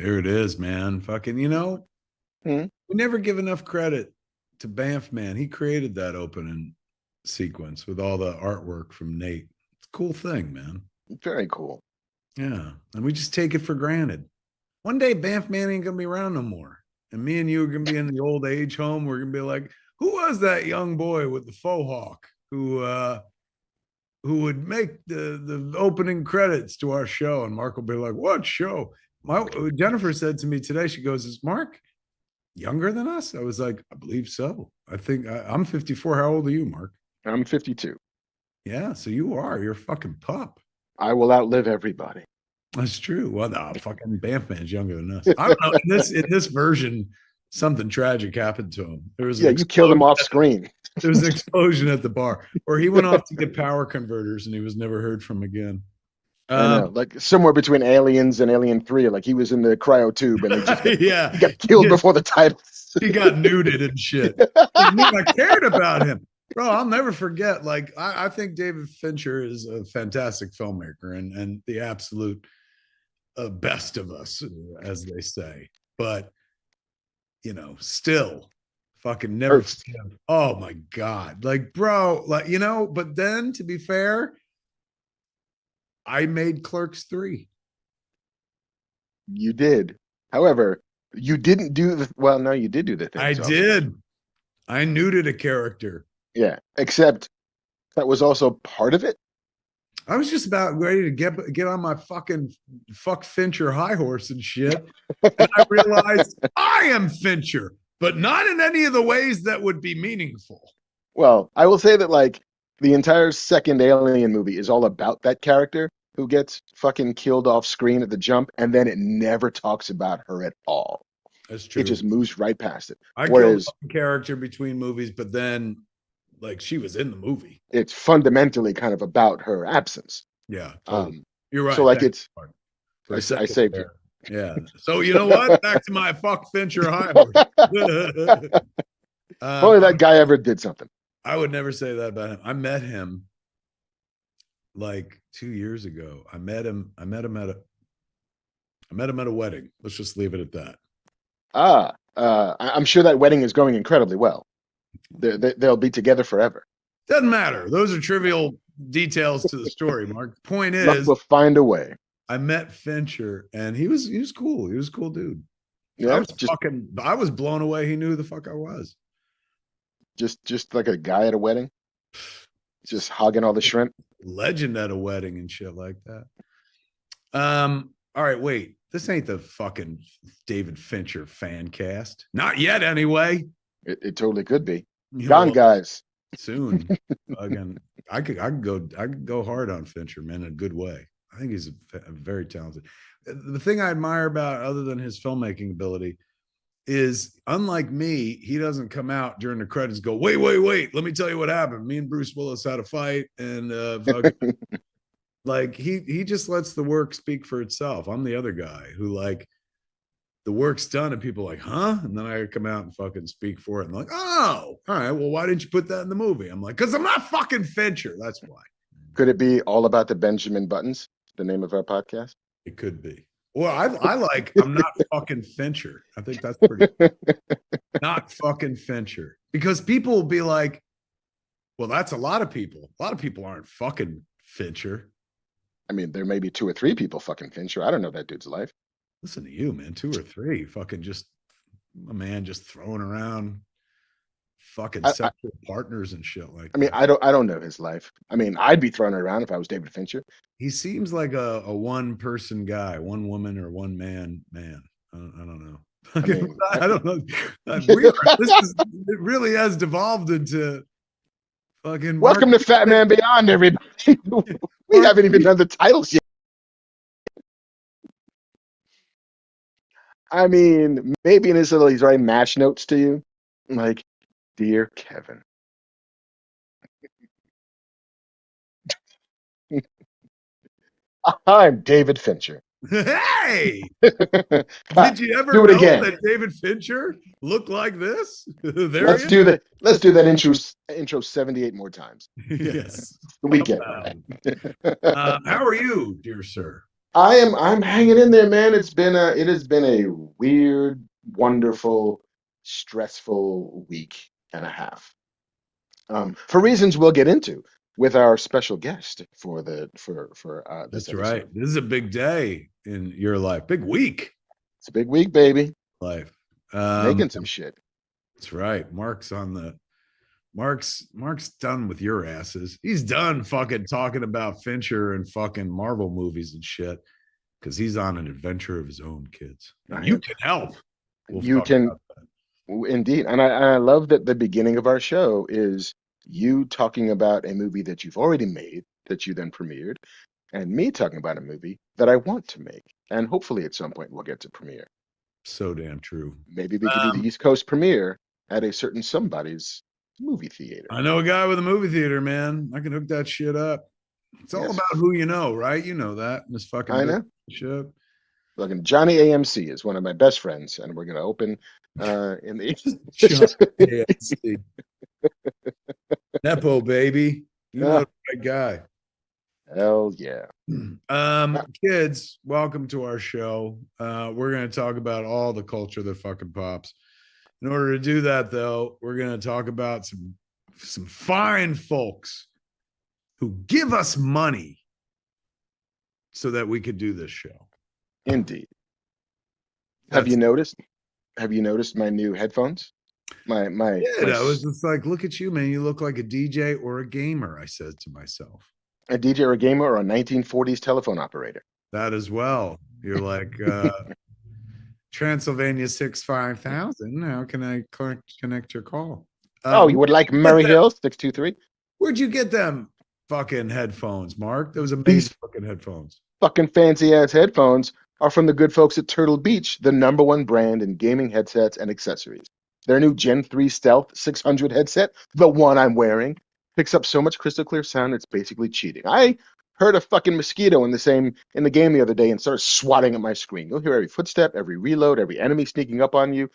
There it is, man. Fucking, Hmm? we never give enough credit to Banff, man. He created that opening sequence with all the artwork from Nate. It's a cool thing, man. Very cool. Yeah. And we just take it for granted. One day, Banff man ain't going to be around no more. And me and you are going to be in the old age home. We're going to be like, who was that young boy with the faux hawk who would make the opening credits to our show? And Mark will be like, what show? Jennifer said to me today, she goes, is Mark younger than us? I was like, I believe so. I think I'm 54. How old are you, Mark? I'm 52. Yeah, so you are. You're a fucking pup. I will outlive everybody. That's true. Well, no, fucking Banff man's younger than us. I don't know. In this version, something tragic happened to him. There was you killed him off screen. There was an explosion at the bar, or he went off to get power converters, and he was never heard from again. I know, like somewhere between Aliens and Alien 3, like he was in the cryo tube and he got killed before the titles. He got nuded and shit. I cared about him. Bro, I'll never forget. Like, I think David Fincher is a fantastic filmmaker and the absolute best of us, as they say. But, still fucking never forget. Oh my God. Like, bro, like, but then to be fair, I made Clerks 3. You did. However, you didn't do no, you did do the thing. I did. I nuded a character. Yeah, except that was also part of it. I was just about ready to get on my fucking fuck Fincher high horse and shit. And I realized I am Fincher, but not in any of the ways that would be meaningful. Well, I will say that like the entire second Alien movie is all about that character who gets fucking killed off screen at the jump, and then it never talks about her at all. That's true. It just moves right past it. I killed a character between movies, but then like she was in the movie. It's fundamentally kind of about her absence. Yeah, totally. You're right. So like I saved it. Yeah. So you know what? Back to my fuck Fincher high horse. Only that guy ever did something. I would never say that about him. I met him like 2 years ago. I met him at a wedding. Let's just leave it at that. I'm sure that wedding is going incredibly well. They'll be together forever. Doesn't matter. Those are trivial details to the story, Mark. The point is, we'll find a way. I met Fincher, and he was cool. He was a cool dude. Yeah, I was blown away. He knew who the fuck I was. Just like a guy at a wedding, just hogging all the shrimp. Legend at a wedding and shit like that. All right, wait. This ain't the fucking David Fincher fan cast. Not yet, anyway. It totally could be. Guys. Soon. Again, I could go hard on Fincher, man, in a good way. I think he's a very talented. The thing I admire about, other than his filmmaking ability, is unlike me, he doesn't come out during the credits and go, wait, let me tell you what happened. Me and Bruce Willis had a fight, and like he just lets the work speak for itself. I'm the other guy who like the work's done and people are like, huh? And then I come out and fucking speak for it and like, oh, all right, well, why didn't you put that in the movie? I'm like, because I'm not fucking Fincher. That's why. Could it be all about the Benjamin Buttons, the name of our podcast? It could be. Well, I like, I'm not fucking Fincher. I think that's pretty not fucking Fincher. Because people will be like, well, that's a lot of people. A lot of people aren't fucking Fincher. I mean, there may be 2 or 3 people fucking Fincher. I don't know that dude's life. Listen to you, man. 2 or 3. Fucking just a man just throwing around fucking sexual partners and shit like that. I mean, I don't know his life. I mean, I'd be throwing it around if I was David Fincher. He seems like a one person guy, one woman or one man. I don't know. I don't know. It really has devolved into fucking. Welcome to Fat Man Beyond, everybody. We haven't even done the titles yet. I mean, maybe in his little, he's writing match notes to you, like, dear Kevin. I'm David Fincher. Hey! Did you ever know that David Fincher looked like this? Let's do that intro 78 more times. Yes. We get how are you, dear sir? I'm hanging in there, man. It has been a weird, wonderful, stressful week and a half. For reasons we'll get into with our special guest for this That's right. episode. This is a big day in your life, big week It's a big week, baby. life. Making some shit. That's right. Mark's done with your asses. He's done fucking talking about Fincher and fucking Marvel movies and shit because he's on an adventure of his own, kids. And you can help. We'll You talk can about that. indeed, and I love that the beginning of our show is you talking about a movie that you've already made that you then premiered, and me talking about a movie that I want to make, and hopefully at some point we'll get to premiere. So damn true. Maybe we could do the East Coast premiere at a certain somebody's movie theater. I know a guy with a movie theater, man. I can hook that shit up. It's all Yes, about who you know, right? You know that in this fucking I business know. shit. Look, Johnny AMC is one of my best friends, and we're going to open in the. John AMC. Nepo, baby. You know Ah, the right guy. hell yeah. Kids, welcome to our show. We're going to talk about all the culture that fucking pops. In order to do that, though, we're going to talk about some fine folks who give us money so that we could do this show. Indeed. Have That's you noticed? Have you noticed my new headphones? I was just like, look at you, man. You look like a DJ or a gamer, I said to myself. A DJ or a gamer or a 1940s telephone operator. That as well. You're like Transylvania 65000. How can I connect your call? Oh, you would like Murray Hill 623? Where'd you get them fucking headphones, Mark? Those amazing These fucking headphones. fucking fancy ass headphones are from the good folks at Turtle Beach, the #1 brand in gaming headsets and accessories. Their new Gen 3 Stealth 600 headset, the one I'm wearing, picks up so much crystal clear sound it's basically cheating. I heard a fucking mosquito in the game the other day and started swatting at my screen. You'll hear every footstep, every reload, every enemy sneaking up on you,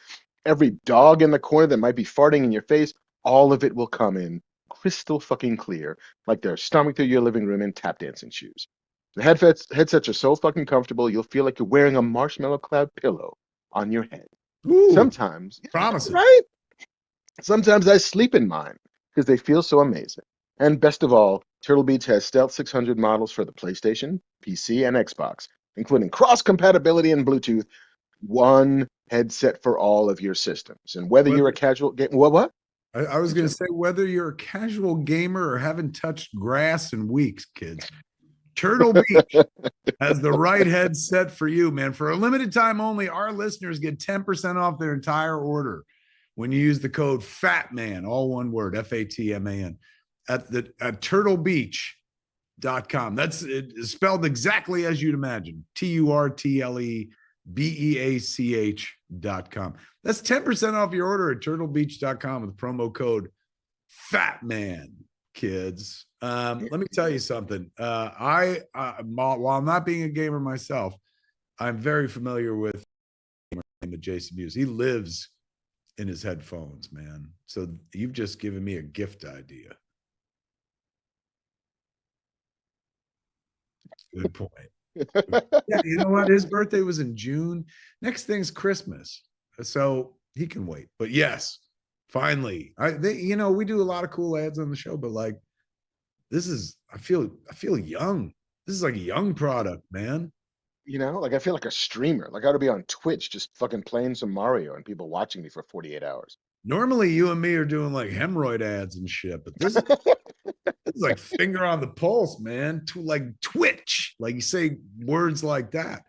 every dog in the corner that might be farting in your face. All of it will come in crystal fucking clear, like they're stomping through your living room in tap dancing shoes. The headsets are so fucking comfortable, you'll feel like you're wearing a marshmallow cloud pillow on your head. Ooh, Sometimes, promising. right? Sometimes I sleep in mine because they feel so amazing. And best of all, Turtle Beach has Stealth 600 models for the PlayStation, PC, and Xbox, including cross compatibility and Bluetooth. One headset for all of your systems. And whether you're a casual game, what? I was going to say, whether you're a casual gamer or haven't touched grass in weeks, kids, Turtle Beach has the right headset for you, man. For a limited time only, our listeners get 10% off their entire order when you use the code FATMAN, all one word, FATMAN, at turtlebeach.com. That's spelled exactly as you'd imagine. TURTLEBEACH.com. That's 10% off your order at turtlebeach.com with promo code FATMAN, kids. Let me tell you something. While not being a gamer myself, I'm very familiar with Jason Mewes. He lives in his headphones, man. So you've just given me a gift idea. Good point. Yeah, you know what? His birthday was in June. Next thing's Christmas, so he can wait. But yes, finally, we do a lot of cool ads on the show, but like, I feel young. This is like a young product, man. Like I feel like a streamer. Like I ought to be on Twitch just fucking playing some Mario and people watching me for 48 hours. Normally, you and me are doing like hemorrhoid ads and shit, but this is like finger on the pulse, man. To like Twitch, like you say words like that.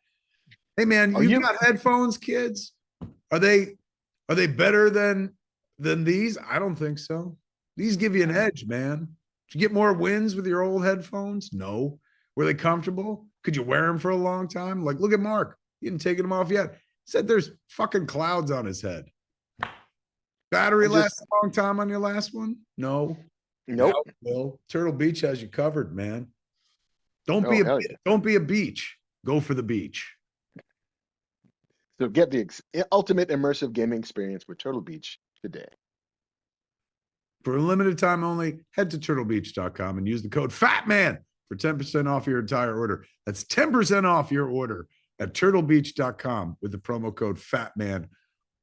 Hey, man, you got headphones, kids? Are they better than these? I don't think so. These give you an edge, man. Did you get more wins with your old headphones? No. Were they comfortable? Could you wear them for a long time? Like, look at Mark. He hadn't taken them off yet. He said there's fucking clouds on his head. Battery lasts a long time on your last one? No. Nope. Well, Turtle Beach has you covered, man. Don't be a beach. Go for the beach. So get the ultimate immersive gaming experience with Turtle Beach today. For a limited time only, head to turtlebeach.com and use the code FATMAN for 10% off your entire order. That's 10% off your order at turtlebeach.com with the promo code FATMAN,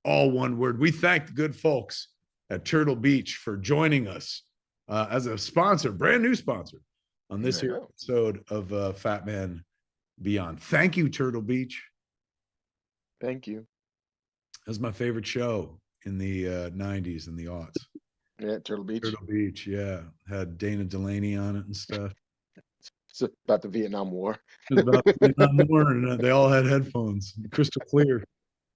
all one word. We thank the good folks at Turtle Beach for joining us as a sponsor, brand new sponsor, on this here episode of Fat Man Beyond. Thank you, Turtle Beach. Thank you. That was my favorite show in the 90s and the aughts. Yeah, Turtle Beach. Turtle Beach, yeah. Had Dana Delaney on it and stuff. It's about the Vietnam War. It was about the Vietnam War, and they all had headphones, crystal clear.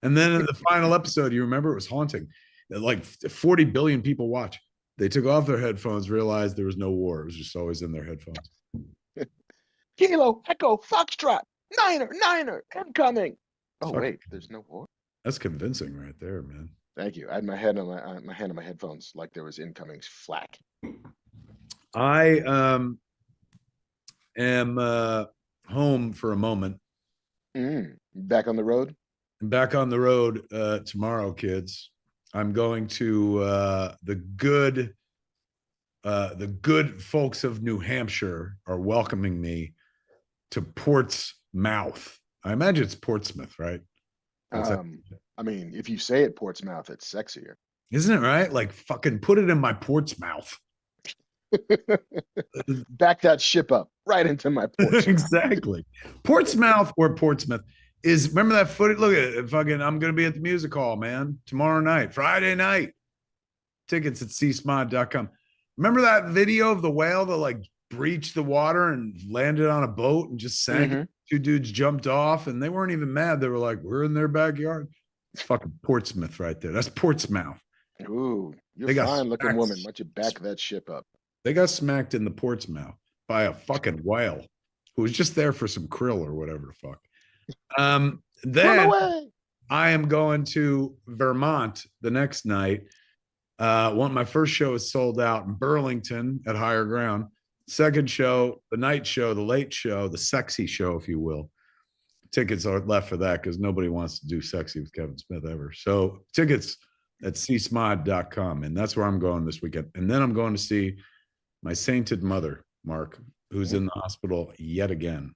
And then in the final episode, you remember, it was haunting. Like 40 billion people watch. They took off their headphones, realized there was no war. It was just always in their headphones. Kilo, Echo, Foxtrot, Niner, incoming. Oh, wait, there's no war? That's convincing right there, man. Thank you. I had my hand on my headphones like there was incoming flak. I am home for a moment. Back on the road? Back on the road tomorrow, kids. I'm going to the good folks of New Hampshire are welcoming me to Portsmouth. I imagine it's Portsmouth, right? I mean, if you say it Portsmouth, it's sexier. Isn't it right? Like, fucking put it in my Portsmouth. Back that ship up right into my Portsmouth. Exactly. Portsmouth or Portsmouth is, remember that footage? Look at it. Fucking, I'm going to be at the music hall, man, tomorrow night, Friday night. Tickets at csmod.com. Remember that video of the whale that like breached the water and landed on a boat and just sank? Mm-hmm. Two dudes jumped off and they weren't even mad. They were like, we're in their backyard. It's fucking Portsmouth right there. That's Portsmouth. Ooh, you're a fine-looking woman. Why don't you back that ship up? They got smacked in the Portsmouth by a fucking whale who was just there for some krill or whatever the fuck. Then I am going to Vermont the next night. My first show is sold out in Burlington at Higher Ground. Second show, the night show, the late show, the sexy show, if you will. Tickets are left for that because nobody wants to do sexy with Kevin Smith ever. So tickets at csmod.com. And that's where I'm going this weekend. And then I'm going to see my sainted mother, Mark, who's in the hospital yet again.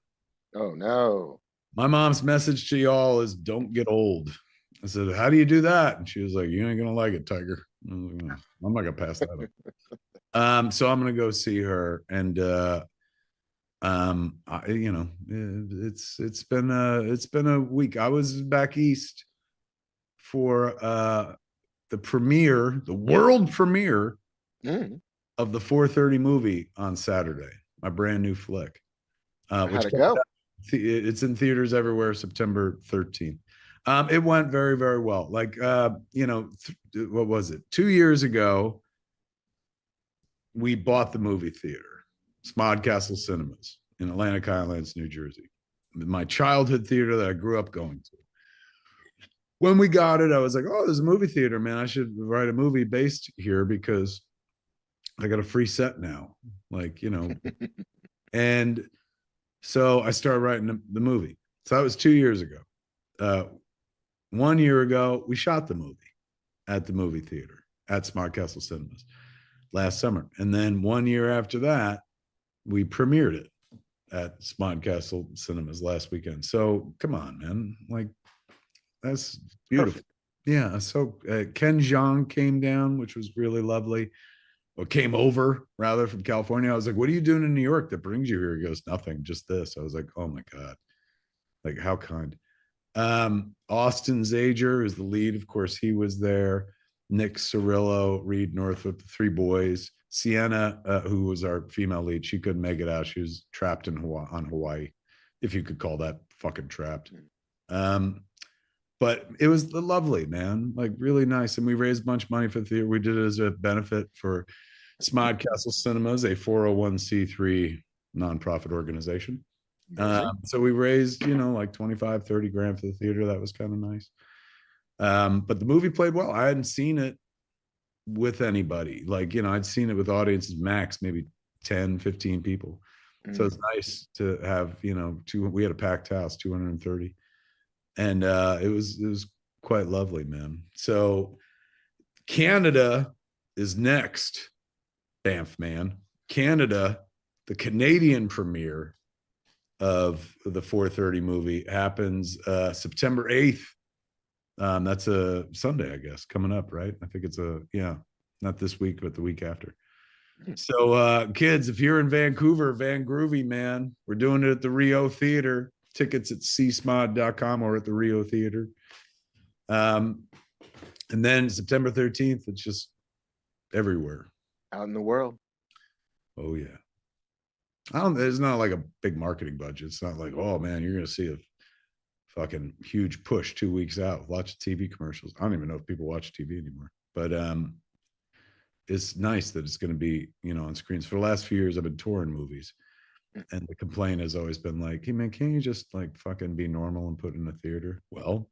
Oh, no. My mom's message to y'all is don't get old. I said, how do you do that? And she was like, you ain't going to like it, Tiger. I'm not going to pass that up. So I'm going to go see her. And, it's been a week. I was back East for the premiere, the world premiere of the 4:30 movie on Saturday, my brand new flick. How'd it go? It's in theaters everywhere, September 13th. It went very, very well. Like, what was it? 2 years ago, we bought the movie theater, Smodcastle Cinemas in Atlantic Highlands, New Jersey. My childhood theater that I grew up going to. When we got it, I was like, oh, there's a movie theater, man. I should write a movie based here because I got a free set now. Like, and so I started writing the movie. So that was 2 years ago. 1 year ago, we shot the movie at the movie theater at Smodcastle Cinemas last summer. And then 1 year after that, we premiered it at Smodcastle Cinemas last weekend. So come on, man. Like, that's beautiful. Perfect. Yeah. So Ken Jeong came down, which was really lovely. Or came over rather from California. I was like, what are you doing in New York that brings you here? He goes, nothing, just this. I was like, oh my God. Like, how kind. Austin Zager is the lead. Of course, he was there. Nick Cirillo, Reed Northwood, the three boys. Sienna, who was our female lead, she couldn't make it out. She was trapped in Hawaii, if you could call that fucking trapped. But it was lovely, man. Like, really nice. And we raised a bunch of money for the theater. We did it as a benefit for Smodcastle Cinemas, a 401c3 nonprofit organization. So we raised, like 25, 30 grand for the theater. That was kind of nice. But the movie played well. I hadn't seen it with anybody. Like, I'd seen it with audiences max, maybe 10, 15 people. So it's nice to have, we had a packed house, 230. And it was quite lovely, man. So Canada is next, Banff, man. Canada the Canadian premiere of the 4:30 movie happens September 8th. That's a Sunday, I guess, coming up, right? I think it's not this week, but the week after. So kids, if you're in Vancouver, Van Groovy, man, we're doing it at the Rio Theater. Tickets at csmod.com or at the Rio Theater. And then September 13th, it's just everywhere. Out in the world. Oh yeah. It's not like a big marketing budget. It's not like, oh man, you're gonna see a fucking huge push 2 weeks out. Watch TV commercials. I don't even know if people watch TV anymore. But it's nice that it's going to be, on screens. For the last few years, I've been touring movies, and the complaint has always been like, hey man, can't you just like fucking be normal and put it in a theater? Well,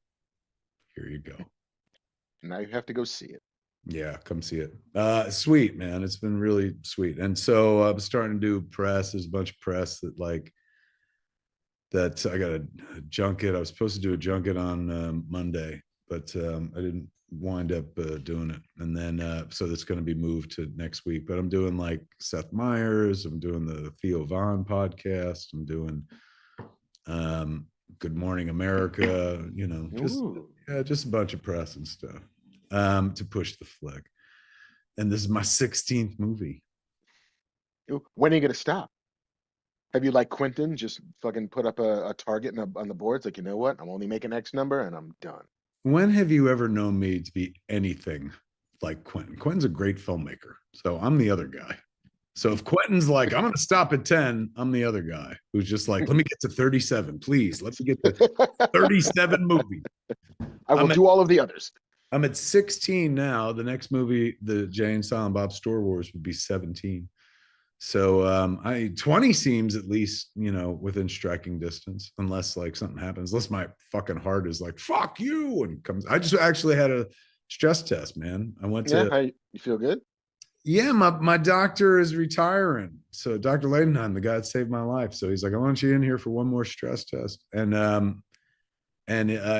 here you go. Now you have to go see it. Yeah, come see it. Sweet, man. It's been really sweet. And so I'm starting to do press. There's a bunch of press that I got a junket. I was supposed to do a junket on Monday, but I didn't wind up doing it. And then so that's going to be moved to next week. But I'm doing like Seth Meyers. I'm doing the Theo Von podcast. I'm doing Good Morning America. Just a bunch of press and stuff to push the flick. And this is my 16th movie. When are you going to stop? Have you, like Quentin, just fucking put up a target on the boards? Like, you know what? I'm only making X number and I'm done. When have you ever known me to be anything like Quentin? Quentin's a great filmmaker. So I'm the other guy. So if Quentin's like, I'm going to stop at 10, I'm the other guy who's just like, let me get to 37, please. Let me get to 37 movie. I will do all of the others. I'm at 16 now. The next movie, the Jay and Silent Bob Store Wars, would be 17. So 20 seems at least, within striking distance, unless like something happens, unless my fucking heart is like, fuck you, and comes. I just actually had a stress test, man. I went to. How you feel good? Yeah, my doctor is retiring. So Dr. Leidenheim, the guy that saved my life. So he's like, I want you in here for one more stress test. And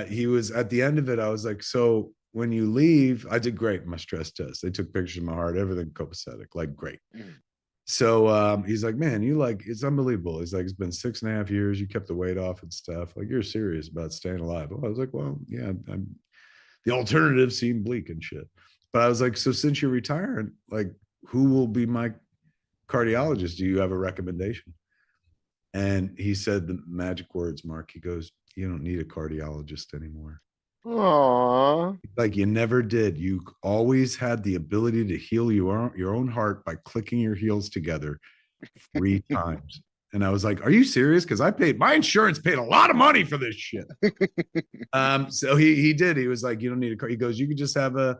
he was at the end of it. I was like, so when you leave, I did great in my stress test. They took pictures of my heart, everything copacetic, like great. So he's like, man, it's unbelievable. He's like, it's been 6.5 years. You kept the weight off and stuff. Like, you're serious about staying alive. I was like, well, yeah, the alternatives seem bleak and shit. But I was like, so since you're retiring, like, who will be my cardiologist? Do you have a recommendation? And he said the magic words, Mark. He goes, you don't need a cardiologist anymore. Aww. Like, you never did. You always had the ability to heal your own heart by clicking your heels together 3 times. And I was like, are you serious? Because my insurance paid a lot of money for this shit. So he did. He was like, you don't need a car. He goes, you can just have a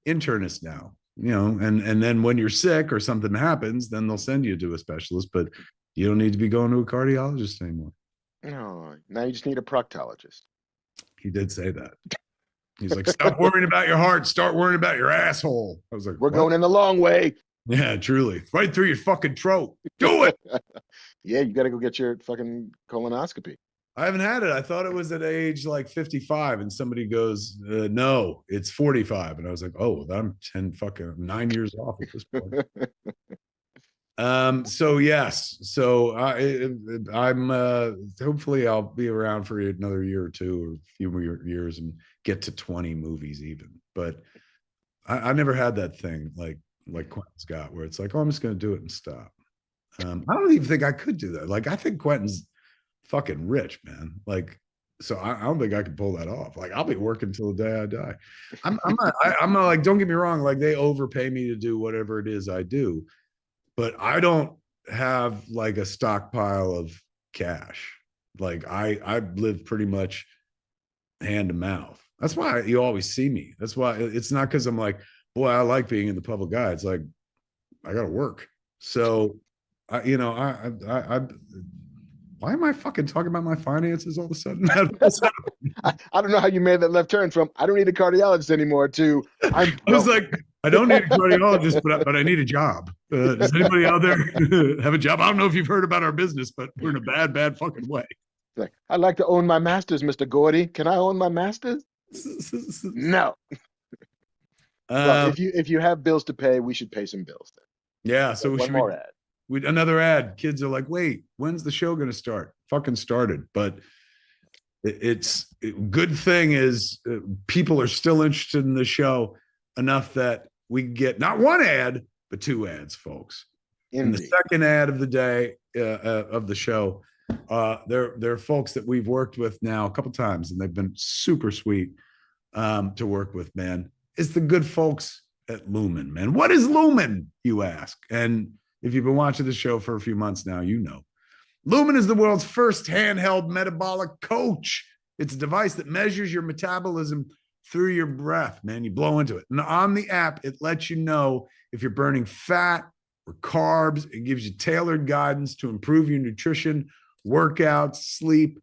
internist now, and then when you're sick or something happens, then they'll send you to a specialist, but you don't need to be going to a cardiologist anymore. No, now you just need a proctologist. He did say that. He's like, stop worrying about your heart. Start worrying about your asshole. I was like, we're going in the long way. Yeah, truly. Right through your fucking throat. Do it. Yeah, you got to go get your fucking colonoscopy. I haven't had it. I thought it was at age like 55, and somebody goes, no, it's 45. And I was like, oh, I'm 9 years off at this point. So yes. So I'm hopefully I'll be around for another year or two or a few more years and get to 20 movies even. But I never had that thing like Quentin's got, where it's like, oh, I'm just going to do it and stop. I don't even think I could do that. Like, I think Quentin's fucking rich, man. Like, so I don't think I could pull that off. Like, I'll be working till the day I die. I'm not like, don't get me wrong. Like, they overpay me to do whatever it is I do, but I don't have like a stockpile of cash. Like, I live pretty much hand to mouth. That's why you always see me. That's why it's not because I'm like, boy, I like being in the public eye. It's like, I got to work. So, why am I fucking talking about my finances all of a sudden? I don't know how you made that left turn from I don't need a cardiologist anymore to I was like, I don't need a cardiologist, but I need a job. Does anybody out there have a job? I don't know if you've heard about our business, but we're in a bad fucking way. Like, I'd like to own my masters, Mr. Gordy. Can I own my masters? No. Well, if you have bills to pay, we should pay some bills then. Yeah, so one more ad. Another ad. Kids are like, wait, when's the show going to start? Fucking started. But good thing is people are still interested in the show enough that we get not one ad, but two ads, folks. In the second ad of the day of the show, they're folks that we've worked with now a couple times, and they've been super sweet to work with, man. It's the good folks at Lumen, man. What is Lumen, you ask? And if you've been watching the show for a few months now, you know. Lumen is the world's first handheld metabolic coach. It's a device that measures your metabolism through your breath, man. You blow into it. And on the app, it lets you know if you're burning fat or carbs. It gives you tailored guidance to improve your nutrition, workouts, sleep,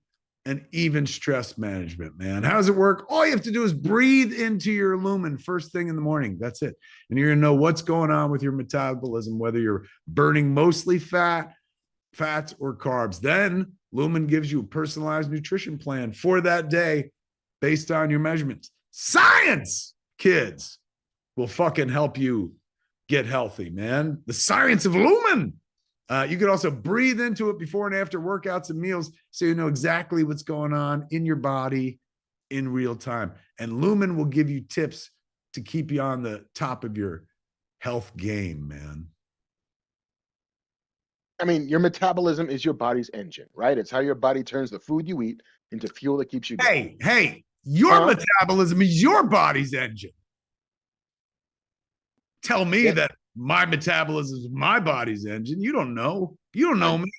and even stress management, man. How does it work? All you have to do is breathe into your Lumen first thing in the morning. That's it. And you're going to know what's going on with your metabolism, whether you're burning mostly fats or carbs. Then Lumen gives you a personalized nutrition plan for that day based on your measurements. Science, kids, will fucking help you get healthy, man. The science of Lumen. You can also breathe into it before and after workouts and meals so you know exactly what's going on in your body in real time. And Lumen will give you tips to keep you on the top of your health game, man. I mean, your metabolism is your body's engine, right? It's how your body turns the food you eat into fuel that keeps you going. Hey, your metabolism is your body's engine. Tell me that my metabolism is my body's engine. You don't know. You don't know me.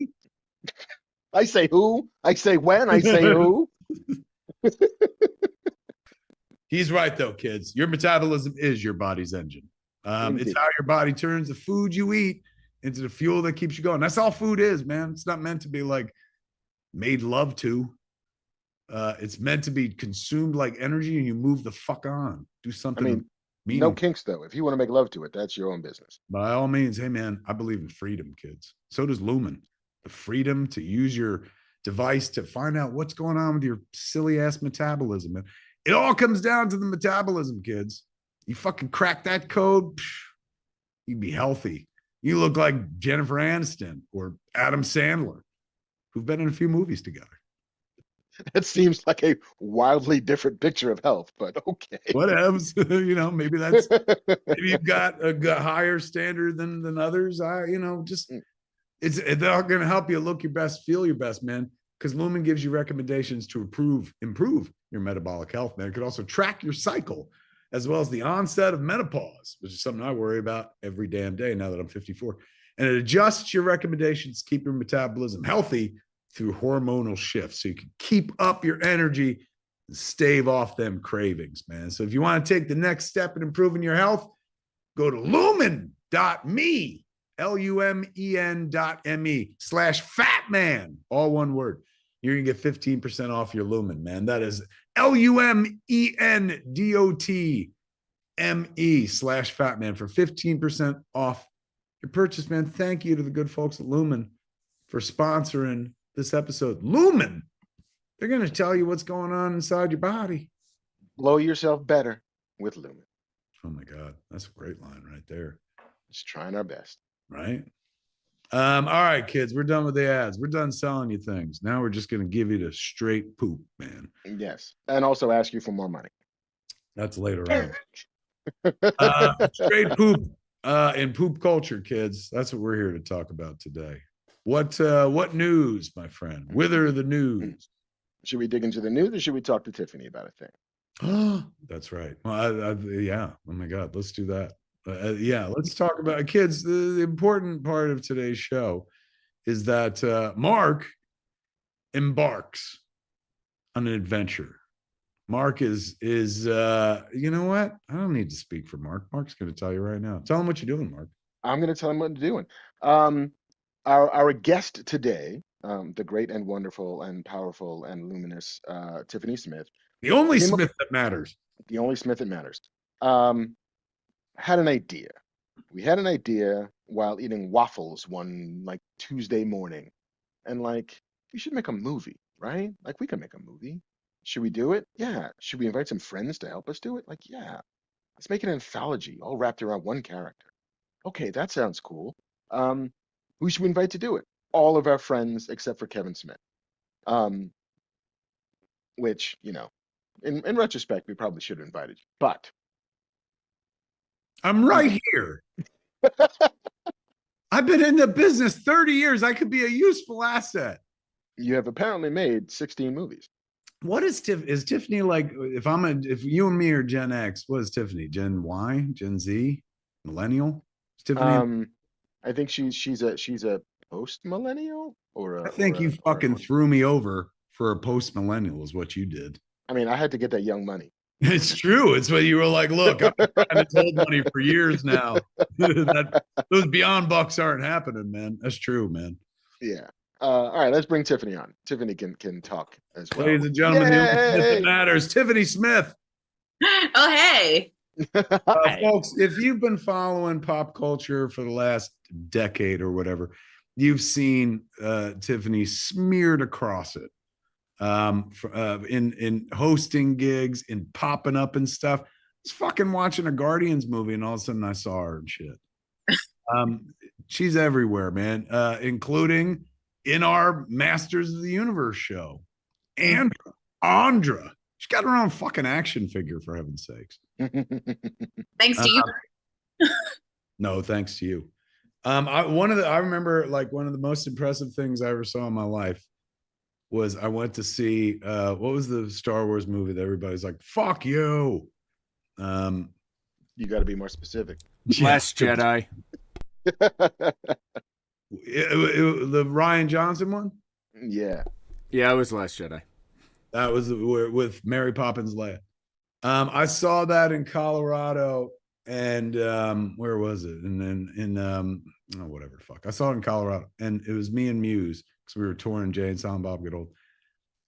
I say who, I say when, I say who. He's right, though, kids. Your metabolism is your body's engine. It's how your body turns the food you eat into the fuel that keeps you going. That's all food is, man. It's not meant to be like made love to. It's meant to be consumed like energy, and you move the fuck on. Do something. I mean, no kinks, though. If you want to make love to it, that's your own business. By all means, hey, man, I believe in freedom, kids. So does Lumen. The freedom to use your device to find out what's going on with your silly ass metabolism. And it all comes down to the metabolism, kids. You fucking crack that code, you'd be healthy. You look like Jennifer Aniston or Adam Sandler, who've been in a few movies together. That seems like a wildly different picture of health, but okay. Whatevs. Maybe maybe you've got a higher standard than others. They're going to help you look your best, feel your best, man. Because Lumen gives you recommendations to improve your metabolic health, man. It could also track your cycle as well as the onset of menopause, which is something I worry about every damn day now that I'm 54. And it adjusts your recommendations to keep your metabolism healthy through hormonal shifts so you can keep up your energy and stave off them cravings, man. So if you want to take the next step in improving your health, go to lumen.me, lumen.me/fatman, all one word. You're going to get 15% off your Lumen, man. That is LUMENDOTME/fatman for 15% off your purchase, man. Thank you to the good folks at Lumen for sponsoring this episode. Lumen, they're going to tell you what's going on inside your body. Blow yourself better with Lumen. Oh my God, that's a great line right there. Just trying our best. Right. All right, kids, we're done with the ads. We're done selling you things. Now we're just going to give you the straight poop, man. Yes. And also ask you for more money. That's later on. Straight poop in poop culture, kids. That's what we're here to talk about today. What news, my friend? Whither the news? Should we dig into the news or should we talk to Tiffany about a thing? That's right. Well, yeah. Oh my God, let's do that. Let's talk about kids. The important part of today's show is that Marc embarks on an adventure. Marc is you know what? I don't need to speak for Marc. Marc's going to tell you right now. Tell him what you're doing, Marc. I'm going to tell him what I'm doing. Our guest today, the great and wonderful and powerful and luminous Tiffany Smith. The only Smith that matters. The only Smith that matters. Had an idea. We had an idea while eating waffles one Tuesday morning. And we should make a movie, right? We can make a movie. Should we do it? Yeah. Should we invite some friends to help us do it? Yeah. Let's make an anthology all wrapped around one character. Okay, that sounds cool. Who should we invite to do it? All of our friends except for Kevin Smith. Which, in retrospect, we probably should have invited you. But I'm right here. I've been in the business 30 years. I could be a useful asset. you have apparently made 16 movies. What is Tiffany like? If you and me are Gen X, what is Tiffany? Gen Y, Gen Z, millennial? Is Tiffany? I think she's a post millennial I think you fucking threw me over for a post millennial is what you did. I mean, I had to get that young money. It's true. It's what you were like, look, I've been trying to hold money for years now. Those beyond bucks aren't happening, man. That's true, man. Yeah. All right, let's bring Tiffany on. Tiffany can talk as well. Ladies and gentlemen, the only Smith that matters, Tiffany Smith. Oh, hey. Folks, if you've been following pop culture for the last decade or whatever, you've seen Tiffany smeared across it. In hosting gigs, in popping up and stuff. I was fucking watching a Guardians movie, and all of a sudden I saw her and shit. She's everywhere, man, including in our Masters of the Universe show. And Andra, she's got her own fucking action figure, for heaven's sakes. Thanks to you. No, thanks to you. I remember like one of the most impressive things I ever saw in my life was I went to see what was the Star Wars movie that everybody's like, fuck you. You got to be more specific. Last Jedi. The Rian Johnson one? Yeah. Yeah, it was Last Jedi. That was with Mary Poppins Leia. I saw that in Colorado, and where was it? And then in whatever the fuck. I saw it in Colorado, and it was me and Muse because we were touring Jay and Silent Bob Get Old.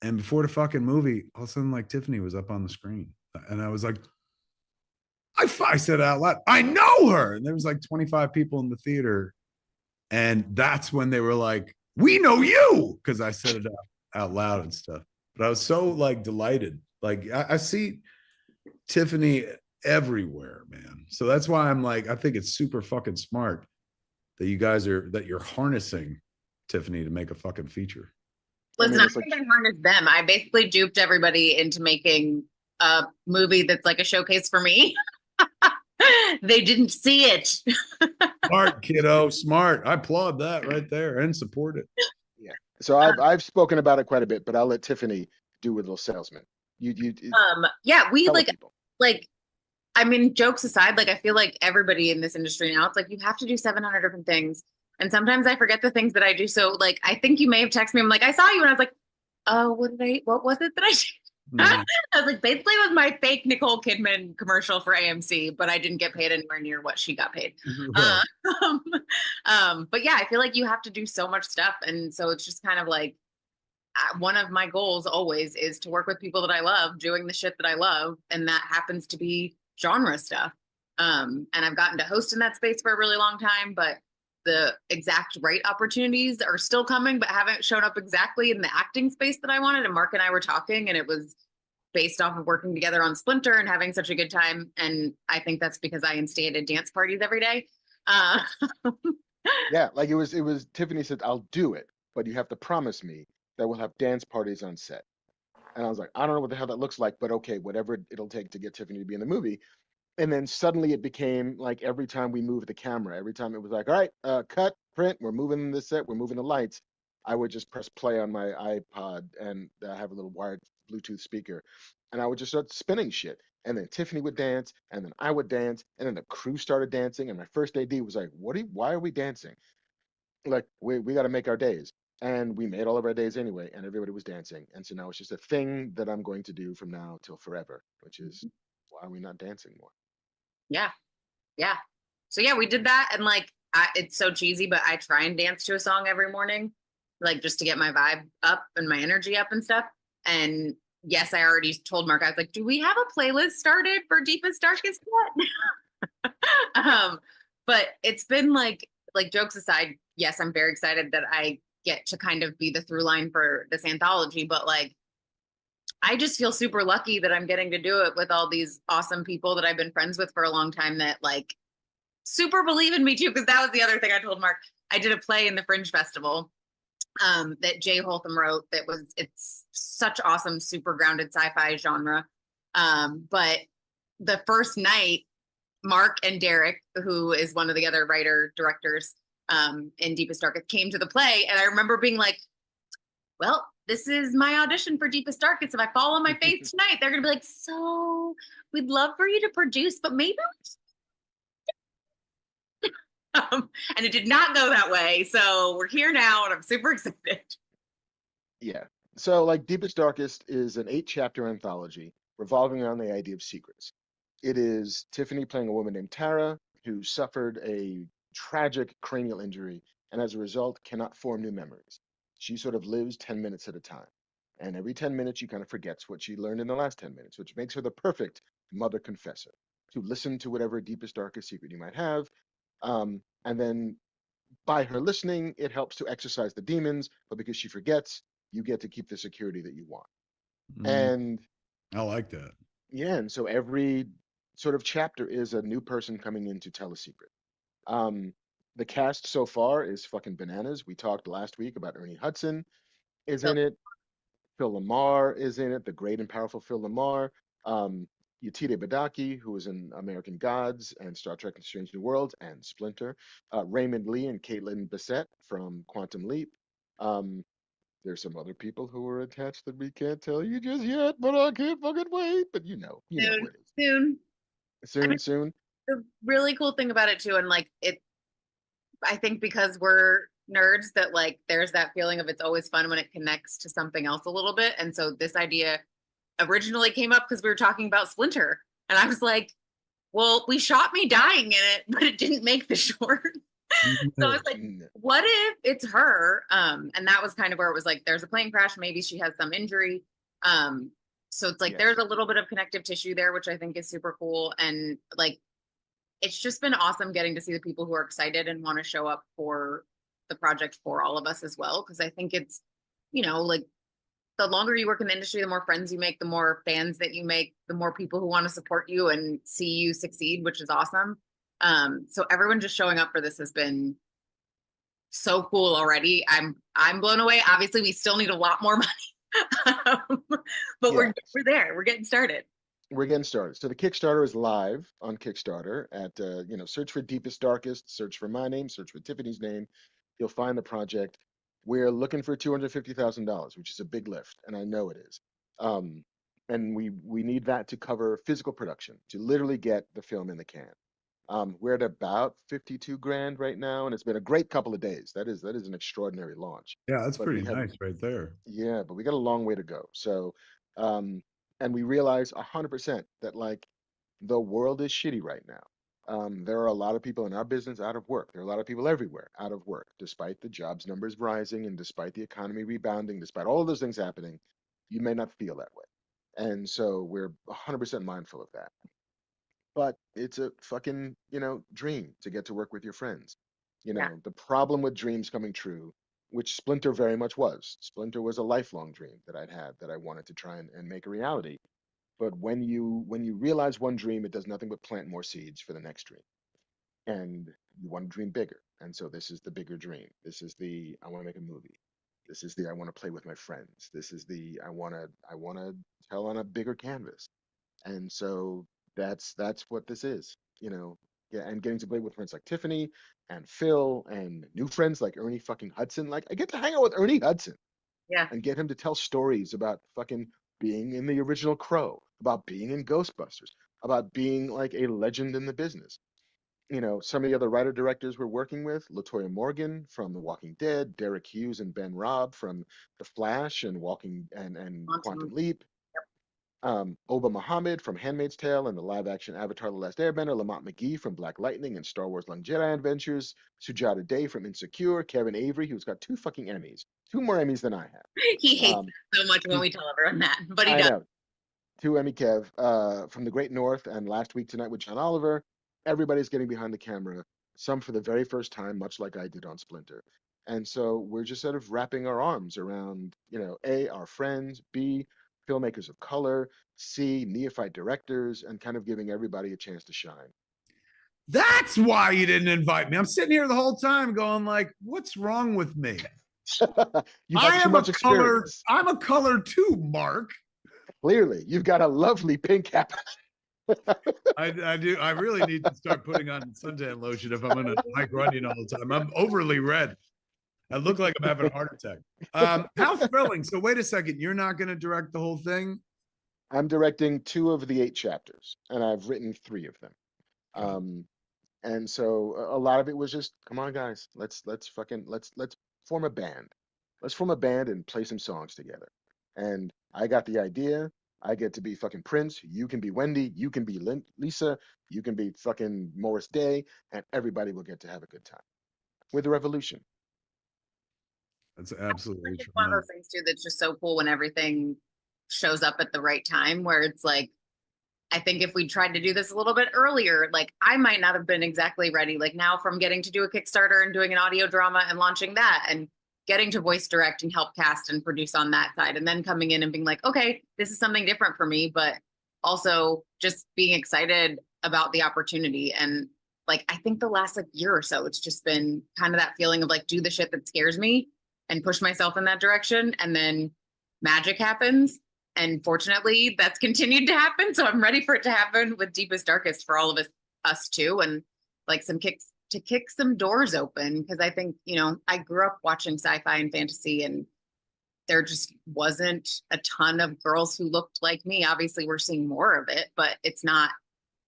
And before the fucking movie, all of a sudden, like Tiffany was up on the screen, and I was like, I said out loud, I know her. And there was like 25 people in the theater, and that's when they were like, we know you, because I said it out loud and stuff. But I was so like delighted. Like I see Tiffany everywhere, man. So that's why I'm like, I think it's super fucking smart that you're harnessing Tiffany to make a fucking feature. Listen, I think I harnessed them. I basically duped everybody into making a movie that's like a showcase for me. They didn't see it. Smart, kiddo, smart. I applaud that right there and support it. Yeah. So I've spoken about it quite a bit, but I'll let Tiffany do a little salesman. Yeah, we I mean, jokes aside, like I feel like everybody in this industry now, it's like you have to do 700 different things. And sometimes I forget the things that I do. So like, I think you may have texted me. I'm like, I saw you. And I was like, oh, what was it that I did? Mm-hmm. I was like, basically it was my fake Nicole Kidman commercial for AMC, but I didn't get paid anywhere near what she got paid. But yeah, I feel like you have to do so much stuff. And so it's just kind of like, one of my goals always is to work with people that I love doing the shit that I love. And that happens to be genre stuff. And I've gotten to host in that space for a really long time, but the exact right opportunities are still coming, but haven't shown up exactly in the acting space that I wanted. And Mark and I were talking, and it was based off of working together on Splinter and having such a good time. And I think that's because I stayed at dance parties every day. Yeah, like it was Tiffany said, I'll do it, but you have to promise me that we'll have dance parties on set. And I was like, I don't know what the hell that looks like, but okay, whatever it'll take to get Tiffany to be in the movie. And then suddenly it became like every time we moved the camera, every time it was like, all right, cut, print, we're moving the set, we're moving the lights. I would just press play on my iPod and have a little wired Bluetooth speaker. And I would just start spinning shit. And then Tiffany would dance, and then I would dance, and then the crew started dancing. And my first AD was like, why are we dancing? Like, we got to make our days. And we made all of our days anyway, and everybody was dancing. And so now it's just a thing that I'm going to do from now till forever, which is, why are we not dancing more? Yeah. Yeah. So yeah, we did that. And like, it's so cheesy, but I try and dance to a song every morning, like just to get my vibe up and my energy up and stuff. And yes, I already told Mark, I was like, do we have a playlist started for Deepest Darkest yet? But it's been like jokes aside, yes, I'm very excited that I get to kind of be the through line for this anthology, but like, I just feel super lucky that I'm getting to do it with all these awesome people that I've been friends with for a long time that like super believe in me too, because that was the other thing I told Mark. I did a play in the Fringe Festival that Jay Holtham wrote. It's such awesome, super grounded sci-fi genre. But the first night, Mark and Derek, who is one of the other writer directors in Deepest Darkest, came to the play, and I remember being like, well, this is my audition for Deepest Darkest. If I fall on my face tonight, they're gonna be like, so we'd love for you to produce, but maybe and it did not go that way. So we're here now, and I'm super excited. Yeah. So, like, Deepest Darkest is an 8-chapter anthology revolving around the idea of secrets. It is Tiffany playing a woman named Tara who suffered a tragic cranial injury and as a result cannot form new memories. She sort of lives 10 minutes at a time. And every 10 minutes, she kind of forgets what she learned in the last 10 minutes, which makes her the perfect mother confessor to listen to whatever deepest, darkest secret you might have. And then by her listening, it helps to exorcise the demons, but because she forgets, you get to keep the security that you want. And I like that. yeah, and so every sort of chapter is a new person coming in to tell a secret. The cast so far is fucking bananas. We talked last week about Ernie Hudson is in it. Phil Lamar is in it, the great and powerful Phil Lamar. Yetide Badaki, who was in American Gods and Star Trek and Strange New Worlds and Splinter. Raymond Lee and Caitlin Bissett from Quantum Leap. There's some other people who are attached that we can't tell you just yet, but I can't fucking wait. But you know who it is. Soon. Soon. The really cool thing about it too, and like I think because we're nerds, that like there's that feeling of it's always fun when it connects to something else a little bit. And so this idea originally came up because we were talking about Splinter, and I was like, well, we shot me dying in it, but it didn't make the short. So I was like, what if it's her? And that was kind of where it was like, there's a plane crash, maybe she has some injury. So it's like there's a little bit of connective tissue there, which I think is super cool. And like, it's just been awesome getting to see the people who are excited and want to show up for the project for all of us as well. Because I think it's, like the longer you work in the industry, the more friends you make, the more fans that you make, the more people who want to support you and see you succeed, which is awesome. So everyone just showing up for this has been so cool already. I'm blown away. Obviously, we still need a lot more money, but we're there. We're getting started. We're getting started. So the Kickstarter is live on Kickstarter at search for Deepest Darkest, search for my name, search for Tiffany's name. You'll find the project. We're looking for $250,000, which is a big lift, and I know it is. And we need that to cover physical production, to literally get the film in the can. We're at about 52 grand right now, and it's been a great couple of days. That is an extraordinary launch. Yeah, that's pretty nice right there. Yeah, but we got a long way to go. So, and we realize 100% that like the world is shitty right now. There are a lot of people in our business out of work. There are a lot of people everywhere out of work, despite the jobs numbers rising and despite the economy rebounding, despite all of those things happening, you may not feel that way. And so we're 100% mindful of that. But it's a fucking, dream to get to work with your friends. The problem with dreams coming true, which Splinter very much was. Splinter was a lifelong dream that I'd had that I wanted to try and make a reality. But when you realize one dream, it does nothing but plant more seeds for the next dream. And you want to dream bigger. And so this is the bigger dream. This is the I want to make a movie. This is the I want to play with my friends. This is the I want to tell on a bigger canvas. And so that's what this is, Yeah, and getting to play with friends like Tiffany and Phil and new friends like Ernie fucking Hudson. Like I get to hang out with Ernie Hudson. Yeah. And get him to tell stories about fucking being in the original Crow, about being in Ghostbusters, about being like a legend in the business. Some of the other writer directors we're working with, Latoya Morgan from The Walking Dead, Derek Hughes and Ben Robb from The Flash and Walking and Quantum Leap. Oba Muhammad from Handmaid's Tale and the live-action Avatar: The Last Airbender, Lamont McGee from Black Lightning and Star Wars: Young Jedi Adventures, Sujata Day from Insecure, Kevin Avery, who's got 2 fucking Emmys, 2 more Emmys than I have. He hates so much when we tell everyone that, but he does. I know. 2 Emmy Kev from The Great North and Last Week Tonight with John Oliver. Everybody's getting behind the camera, some for the very first time, much like I did on Splinter. And so we're just sort of wrapping our arms around, A, our friends, B, filmmakers of color, C, neophyte directors, and kind of giving everybody a chance to shine. That's why you didn't invite me. I'm sitting here the whole time going like, what's wrong with me? You have too much experience. I'm a color too, Mark. Clearly, you've got a lovely pink cap. I do. I really need to start putting on suntan lotion if I'm going to hike running all the time. I'm overly red. I look like I'm having a heart attack. How thrilling. So wait a second. You're not going to direct the whole thing? I'm directing 2 of the 8 chapters, and I've written 3 of them. And so a lot of it was just, come on, guys, let's form a band. Let's form a band and play some songs together. And I got the idea. I get to be fucking Prince. You can be Wendy. You can be Lisa. You can be fucking Morris Day, and everybody will get to have a good time with the revolution. That's absolutely it's one of those things too that's just so cool when everything shows up at the right time, where it's like, I think if we tried to do this a little bit earlier, like I might not have been exactly ready. Like now from getting to do a Kickstarter and doing an audio drama and launching that and getting to voice direct and help cast and produce on that side, and then coming in and being like, okay, this is something different for me, but also just being excited about the opportunity. And like, I think the last like year or so, it's just been kind of that feeling of like, do the shit that scares me and push myself in that direction. And then magic happens. And fortunately, that's continued to happen. So I'm ready for it to happen with Deepest Darkest for all of us too. And like some kicks to kick some doors open. Because I think, you know, I grew up watching sci-fi and fantasy, and there just wasn't a ton of girls who looked like me. Obviously, we're seeing more of it, but it's not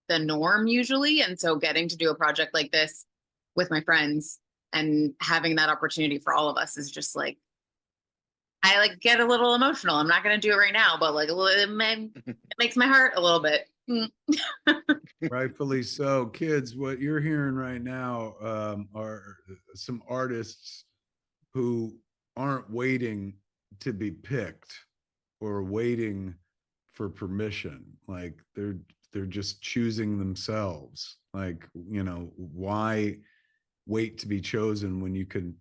the norm usually. And so getting to do a project like this with my friends and having that opportunity for all of us is just like, I like get a little emotional. I'm not going to do it right now, but like it makes my heart a little bit. Rightfully so. Kids, what you're hearing right now are some artists who aren't waiting to be picked or waiting for permission. Like they're just choosing themselves. Like, you know, why wait to be chosen when you can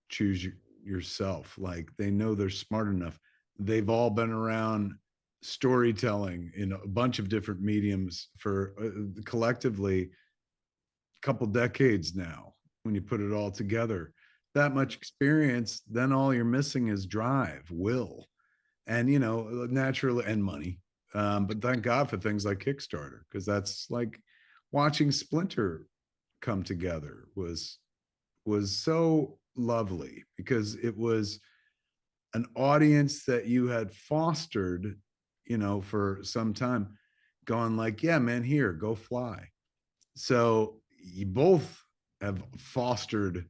choose yourself? Like they know they're smart enough. They've all been around storytelling in a bunch of different mediums for collectively a couple decades now. When you put it all together, that much experience, then all you're missing is drive, will, and, you know, naturally, and money. But thank God for things like Kickstarter, because that's like watching Splinter come together was so lovely, because it was an audience that you had fostered, you know, for some time, going like, yeah, man, here, go fly. So you both have fostered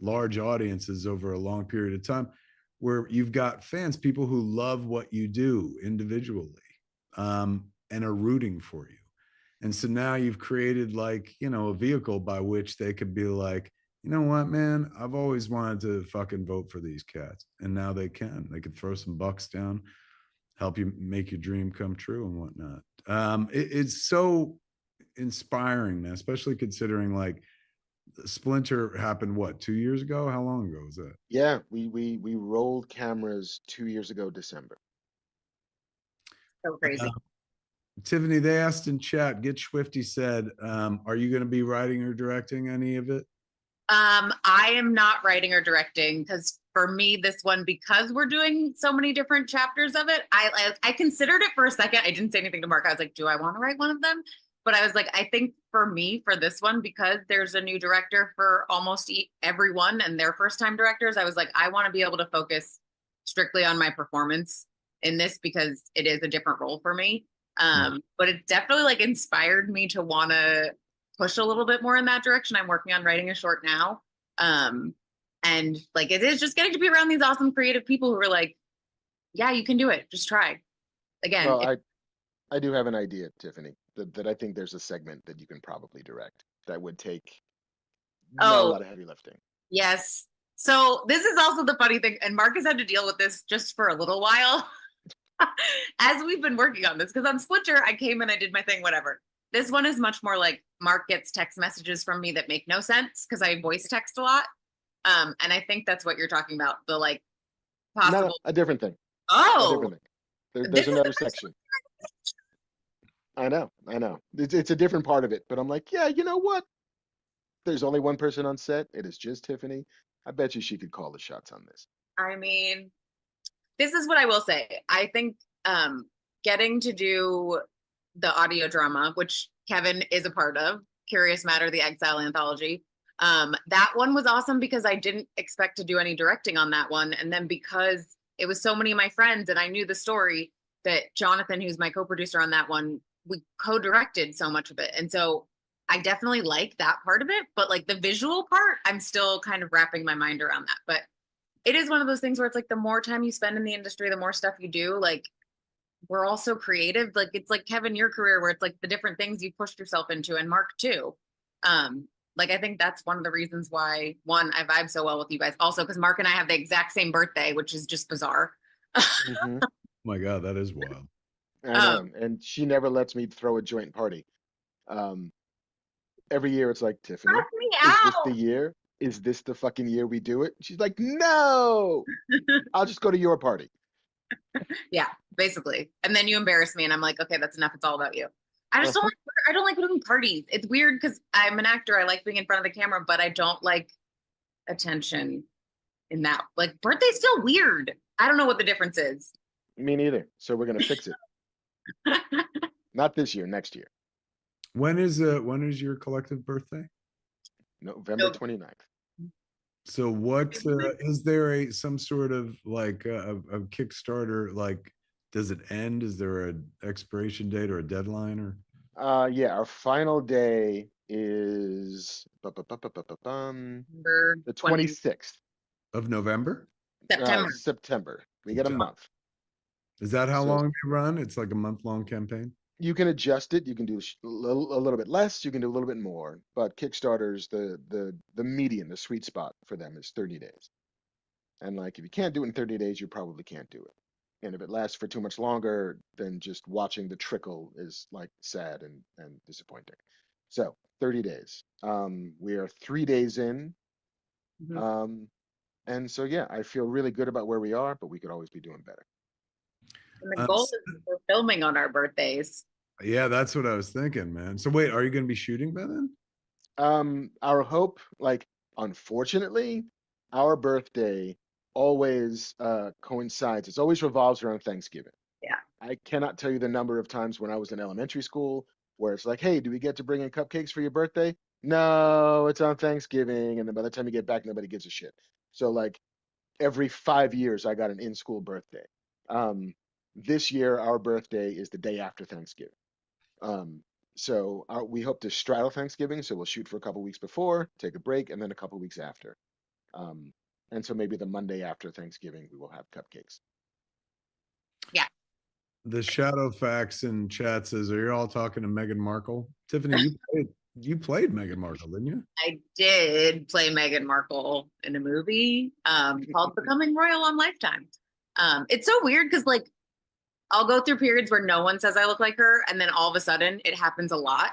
large audiences over a long period of time, where you've got fans, people who love what you do individually, and are rooting for you. And so now you've created, like, you know, a vehicle by which they could be like, you know what, man, I've always wanted to fucking vote for these cats. And now they can throw some bucks down, help you make your dream come true and whatnot. It's so inspiring, man, especially considering like Splinter happened, what, 2 years ago? How long ago was that? Yeah, we rolled cameras 2 years ago, December. So crazy. Tiffany, they asked in chat, Get Swifty said, are you going to be writing or directing any of it? I am not writing or directing, because for me, this one, because we're doing so many different chapters of it, I considered it for a second. I didn't say anything to Mark. I was like, do I want to write one of them? But I was like, I think for me, for this one, because there's a new director for almost everyone and their first time directors, I was like, I want to be able to focus strictly on my performance in this, because it is a different role for me. But it definitely like inspired me to want to push a little bit more in that direction. I'm working on writing a short now. And like, it is just getting to be around these awesome creative people who are like, yeah, you can do it. Just try. Again. Well, I do have an idea, Tiffany, that I think there's a segment that you can probably direct that would take not a lot of heavy lifting. Yes. So this is also the funny thing, and Mark has had to deal with this just for a little while as we've been working on this, because on Splinter, I came and I did my thing, whatever. This one is much more like Mark gets text messages from me that make no sense, because I voice text a lot. And I think that's what you're talking about, the like possible. No, a different thing. Oh, a different thing. There's another section. I know. It's a different part of it, but I'm like, yeah, you know what? There's only one person on set. It is just Tiffany. I bet you she could call the shots on this. I mean, this is what I will say. I think getting to do the audio drama, which Kevin is a part of, Curious Matter, the Exile anthology. That one was awesome because I didn't expect to do any directing on that one. And then because it was so many of my friends and I knew the story, that Jonathan, who's my co-producer on that one, we co-directed so much of it. And so I definitely like that part of it, but like the visual part, I'm still kind of wrapping my mind around that. But it is one of those things where it's like the more time you spend in the industry, the more stuff you do. Like we're all so creative. Like it's like Kevin, your career, where it's like the different things you pushed yourself into, and Mark too. Like I think that's one of the reasons why, one, I vibe so well with you guys. Also, because Mark and I have the exact same birthday, which is just bizarre. Mm-hmm. Oh my God, that is wild. I know. And she never lets me throw a joint party. Every year it's like, Tiffany, Knock me is this out. the year? Is this the fucking year we do it? She's like, no, I'll just go to your party. Yeah, basically. And then you embarrass me, and I'm like, okay, that's enough. It's all about you. I just don't. I don't like doing parties. It's weird because I'm an actor. I like being in front of the camera, but I don't like attention in that. Like birthday's still weird. I don't know what the difference is. Me neither. So we're gonna fix it. Not this year, next year. When is your collective birthday? November 29th. So what is there some sort of like a Kickstarter, like does it end? Is there a expiration date or a deadline or? Yeah, our final day is the 26th Of November? September. We get a month. Is that how So- long you run? It's like a month-long campaign? You can adjust it. You can do a little bit less. You can do a little bit more. But Kickstarter's the median, the sweet spot for them is 30 days. And like if you can't do it in 30 days, you probably can't do it. And if it lasts for too much longer, then just watching the trickle is like sad and disappointing. So 30 days. We are 3 days in. Mhm. And so yeah, I feel really good about where we are, but we could always be doing better. And the goal is we're filming on our birthdays. Yeah, that's what I was thinking, man. So wait, are you going to be shooting by then? Our hope, like, unfortunately, our birthday always coincides. It always revolves around Thanksgiving. Yeah. I cannot tell you the number of times when I was in elementary school where it's like, hey, do we get to bring in cupcakes for your birthday? No, it's on Thanksgiving. And then by the time you get back, nobody gives a shit. So like every 5 years, I got an in-school birthday. This year, our birthday is the day after Thanksgiving. So we hope to straddle Thanksgiving. So we'll shoot for a couple weeks before, take a break, and then a couple weeks after. And so maybe the Monday after Thanksgiving, we will have cupcakes. Yeah. The Shadow Facts in chat says, are you all talking to Meghan Markle? Tiffany, you played Meghan Markle, didn't you? I did play Meghan Markle in a movie called Becoming Royal on Lifetime. It's so weird because like I'll go through periods where no one says I look like her, and then all of a sudden it happens a lot.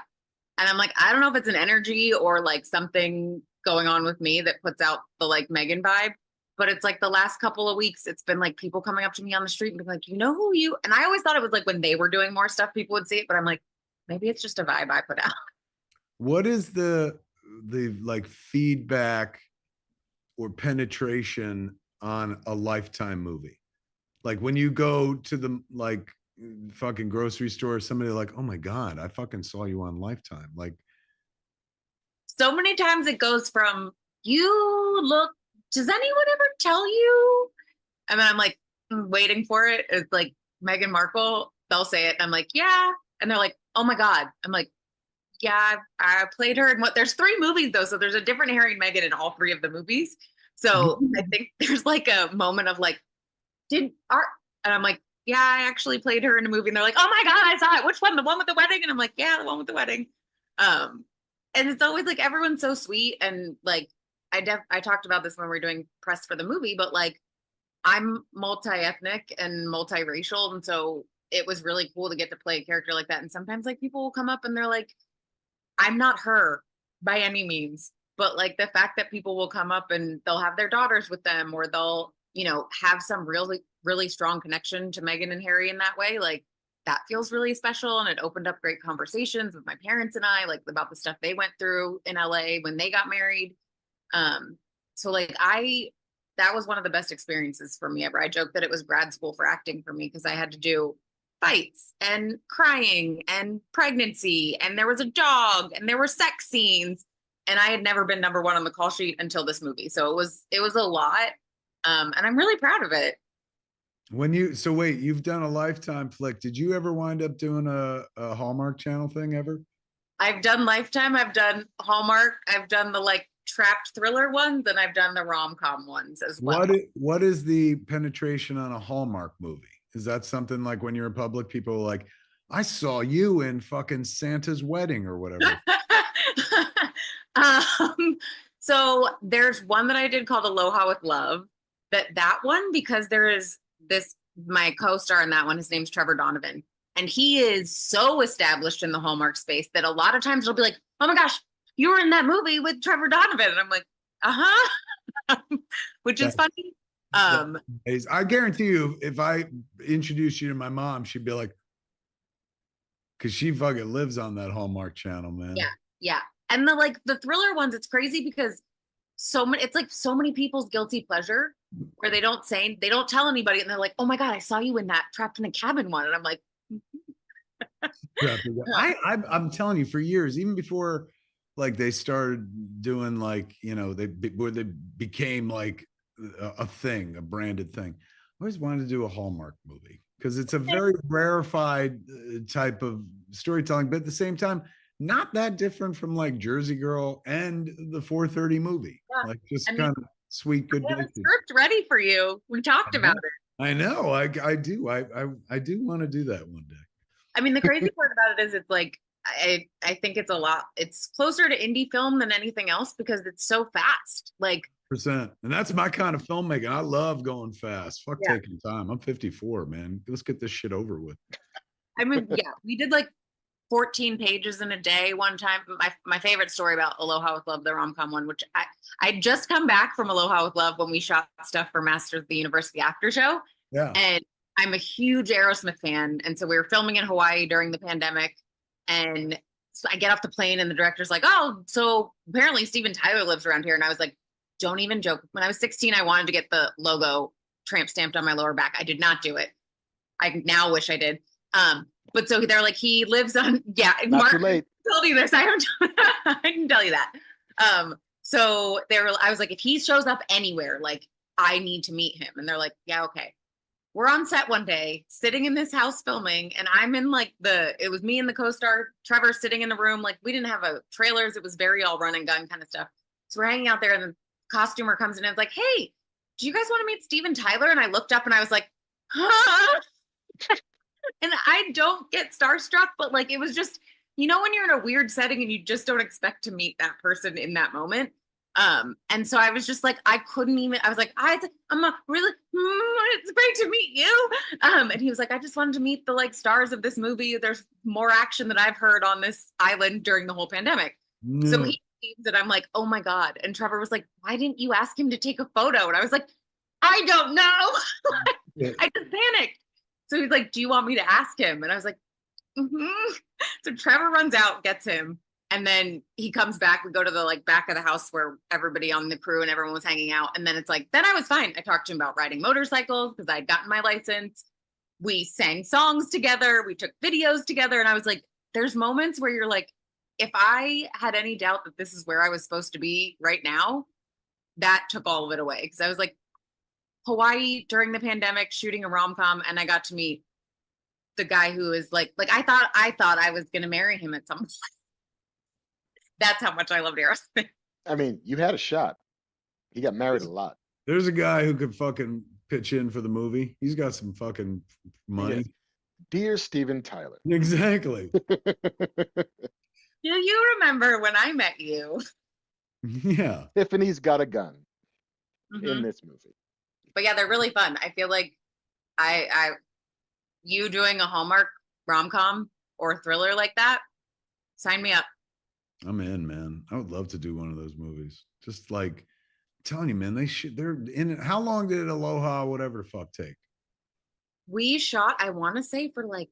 And I'm like, I don't know if it's an energy or like something going on with me that puts out the like Meghan vibe. But it's like the last couple of weeks, it's been like people coming up to me on the street and being like, you know who you, and I always thought it was like when they were doing more stuff, people would see it, but I'm like, maybe it's just a vibe I put out. What is the like feedback or penetration on a Lifetime movie? Like when you go to the like fucking grocery store, somebody like, oh my God, I fucking saw you on Lifetime. Like So many times it goes from, you look, does anyone ever tell you? And then I'm like, waiting for it. It's like Meghan Markle, they'll say it. And I'm like, yeah. And they're like, oh my God. I'm like, yeah, I played her in there's 3 movies though. So there's a different Harry and Meghan in all 3 of the movies. So I think there's like a moment of like, and I'm like, yeah, I actually played her in a movie. And they're like, oh my God, I saw it. Which one? The one with the wedding? And I'm like, yeah, the one with the wedding. And it's always like, everyone's so sweet. And like, I talked about this when we were doing press for the movie, but like, I'm multi-ethnic and multiracial. And so it was really cool to get to play a character like that. And sometimes like people will come up and they're like, I'm not her by any means, but like the fact that people will come up and they'll have their daughters with them, or they'll, you know, have some really, really strong connection to Meghan and Harry in that way. Like that feels really special. And it opened up great conversations with my parents and I, like about the stuff they went through in LA when they got married. So like that was one of the best experiences for me ever. I joke that it was grad school for acting for me because I had to do fights and crying and pregnancy, and there was a dog and there were sex scenes, and I had never been number one on the call sheet until this movie. So it was a lot. And I'm really proud of it. So wait, you've done a Lifetime flick. Did you ever wind up doing a Hallmark Channel thing ever? I've done Lifetime, I've done Hallmark, I've done the like trapped thriller ones, and I've done the rom-com ones as well. What is the penetration on a Hallmark movie? Is that something like when you're in public, people are like, I saw you in fucking Santa's wedding or whatever? So there's one that I did called Aloha with Love. That one, because there is my co-star in that one, his name's Trevor Donovan. And he is so established in the Hallmark space that a lot of times it'll be like, oh my gosh, you were in that movie with Trevor Donovan. And I'm like, uh-huh, which is funny. I guarantee you, if I introduced you to my mom, she'd be like, because she fucking lives on that Hallmark Channel, man. Yeah. And the thriller ones, it's crazy because it's like so many people's guilty pleasure where they don't tell anybody, and they're like, oh my God, I saw you in that Trapped in a Cabin one. And I'm like, I'm telling you, for years, even before like they started doing like, where they became like a thing, a branded thing, I always wanted to do a Hallmark movie because it's a very rarefied type of storytelling, but at the same time, not that different from like Jersey Girl and the 4:30 movie. Yeah. Like just kind of sweet, good. I have a script ready for you. We talked about it. I know. I do. I do want to do that one day. I mean, the crazy part about it is it's like I think it's a lot. It's closer to indie film than anything else because it's so fast. Like %. And that's my kind of filmmaking. I love going fast. Fuck taking time. I'm 54, man. Let's get this shit over with. I mean, yeah, we did like 14 pages in a day one time. My favorite story about Aloha with Love, the rom-com one, which I just come back from Aloha with Love when we shot stuff for Masters of the University after show. Yeah. And I'm a huge Aerosmith fan. And so we were filming in Hawaii during the pandemic. And so I get off the plane and the director's like, oh, so apparently Steven Tyler lives around here. And I was like, don't even joke. When I was 16, I wanted to get the logo tramp stamped on my lower back. I did not do it. I now wish I did. But so they're like, he lives on, Not Mark too late. told you this. I didn't tell you that. So I was like, if he shows up anywhere, like I need to meet him. And they're like, yeah, okay. We're on set one day, sitting in this house filming, and I'm in like it was me and the co-star, Trevor, sitting in the room. Like we didn't have trailers. It was very all run and gun kind of stuff. So we're hanging out there, and the costumer comes in and is like, hey, do you guys want to meet Steven Tyler? And I looked up and I was like, huh? And I don't get starstruck, but like, it was just, when you're in a weird setting and you just don't expect to meet that person in that moment. And so I was just like, I was like, I'm really, it's great to meet you. And he was like, I just wanted to meet the like stars of this movie. There's more action that I've heard on this island during the whole pandemic. No. So he sees that I'm like, oh my God. And Trevor was like, why didn't you ask him to take a photo? And I was like, I don't know. I just panicked. So he's like, do you want me to ask him? And I was like, mm-hmm. So Trevor runs out, gets him. And then he comes back. We go to the like back of the house where everybody on the crew and everyone was hanging out. And then it's like, then I was fine. I talked to him about riding motorcycles because I'd gotten my license. We sang songs together. We took videos together. And I was like, there's moments where you're like, if I had any doubt that this is where I was supposed to be right now, that took all of it away. Because I was like, Hawaii during the pandemic, shooting a rom-com, and I got to meet the guy who is like I thought I was gonna marry him at some point. That's how much I loved Aerosmith. I mean, you had a shot. He got married a lot. There's a guy who could fucking pitch in for the movie. He's got some fucking money. Yes. Dear Steven Tyler. Exactly. Do you remember when I met you? Yeah. Tiffany's got a gun in this movie. But yeah, they're really fun. I feel like you doing a Hallmark rom-com or thriller like that, sign me up. I'm in, man. I would love to do one of those movies. Just like I'm telling you, man, they're in it. How long did Aloha, whatever the fuck, take? We shot, I want to say, for like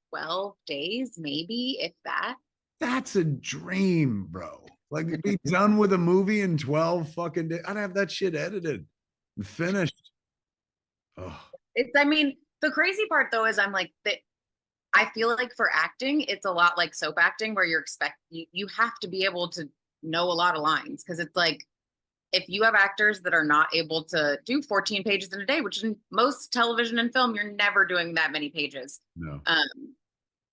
12 days, maybe, if that. That's a dream, bro. Like to be done with a movie in 12 fucking days. I'd have that shit edited and finished. Oh, I mean, the crazy part though is I'm like that. I feel like for acting, it's a lot like soap acting where you have to be able to know a lot of lines because it's like if you have actors that are not able to do 14 pages in a day, which in most television and film, you're never doing that many pages. no.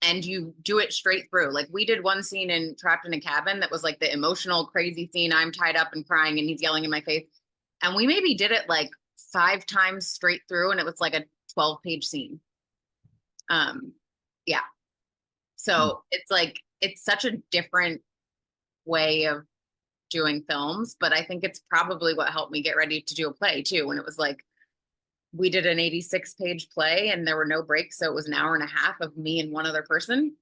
And you do it straight through. Like we did one scene in Trapped in a Cabin that was like the emotional, crazy scene. I'm tied up and crying and he's yelling in my face. And we maybe did it like 5 times straight through and it was like a 12-page scene. Yeah. So it's like, it's such a different way of doing films, but I think it's probably what helped me get ready to do a play too. When it was like, we did an 86-page play and there were no breaks. So it was an hour and a half of me and one other person.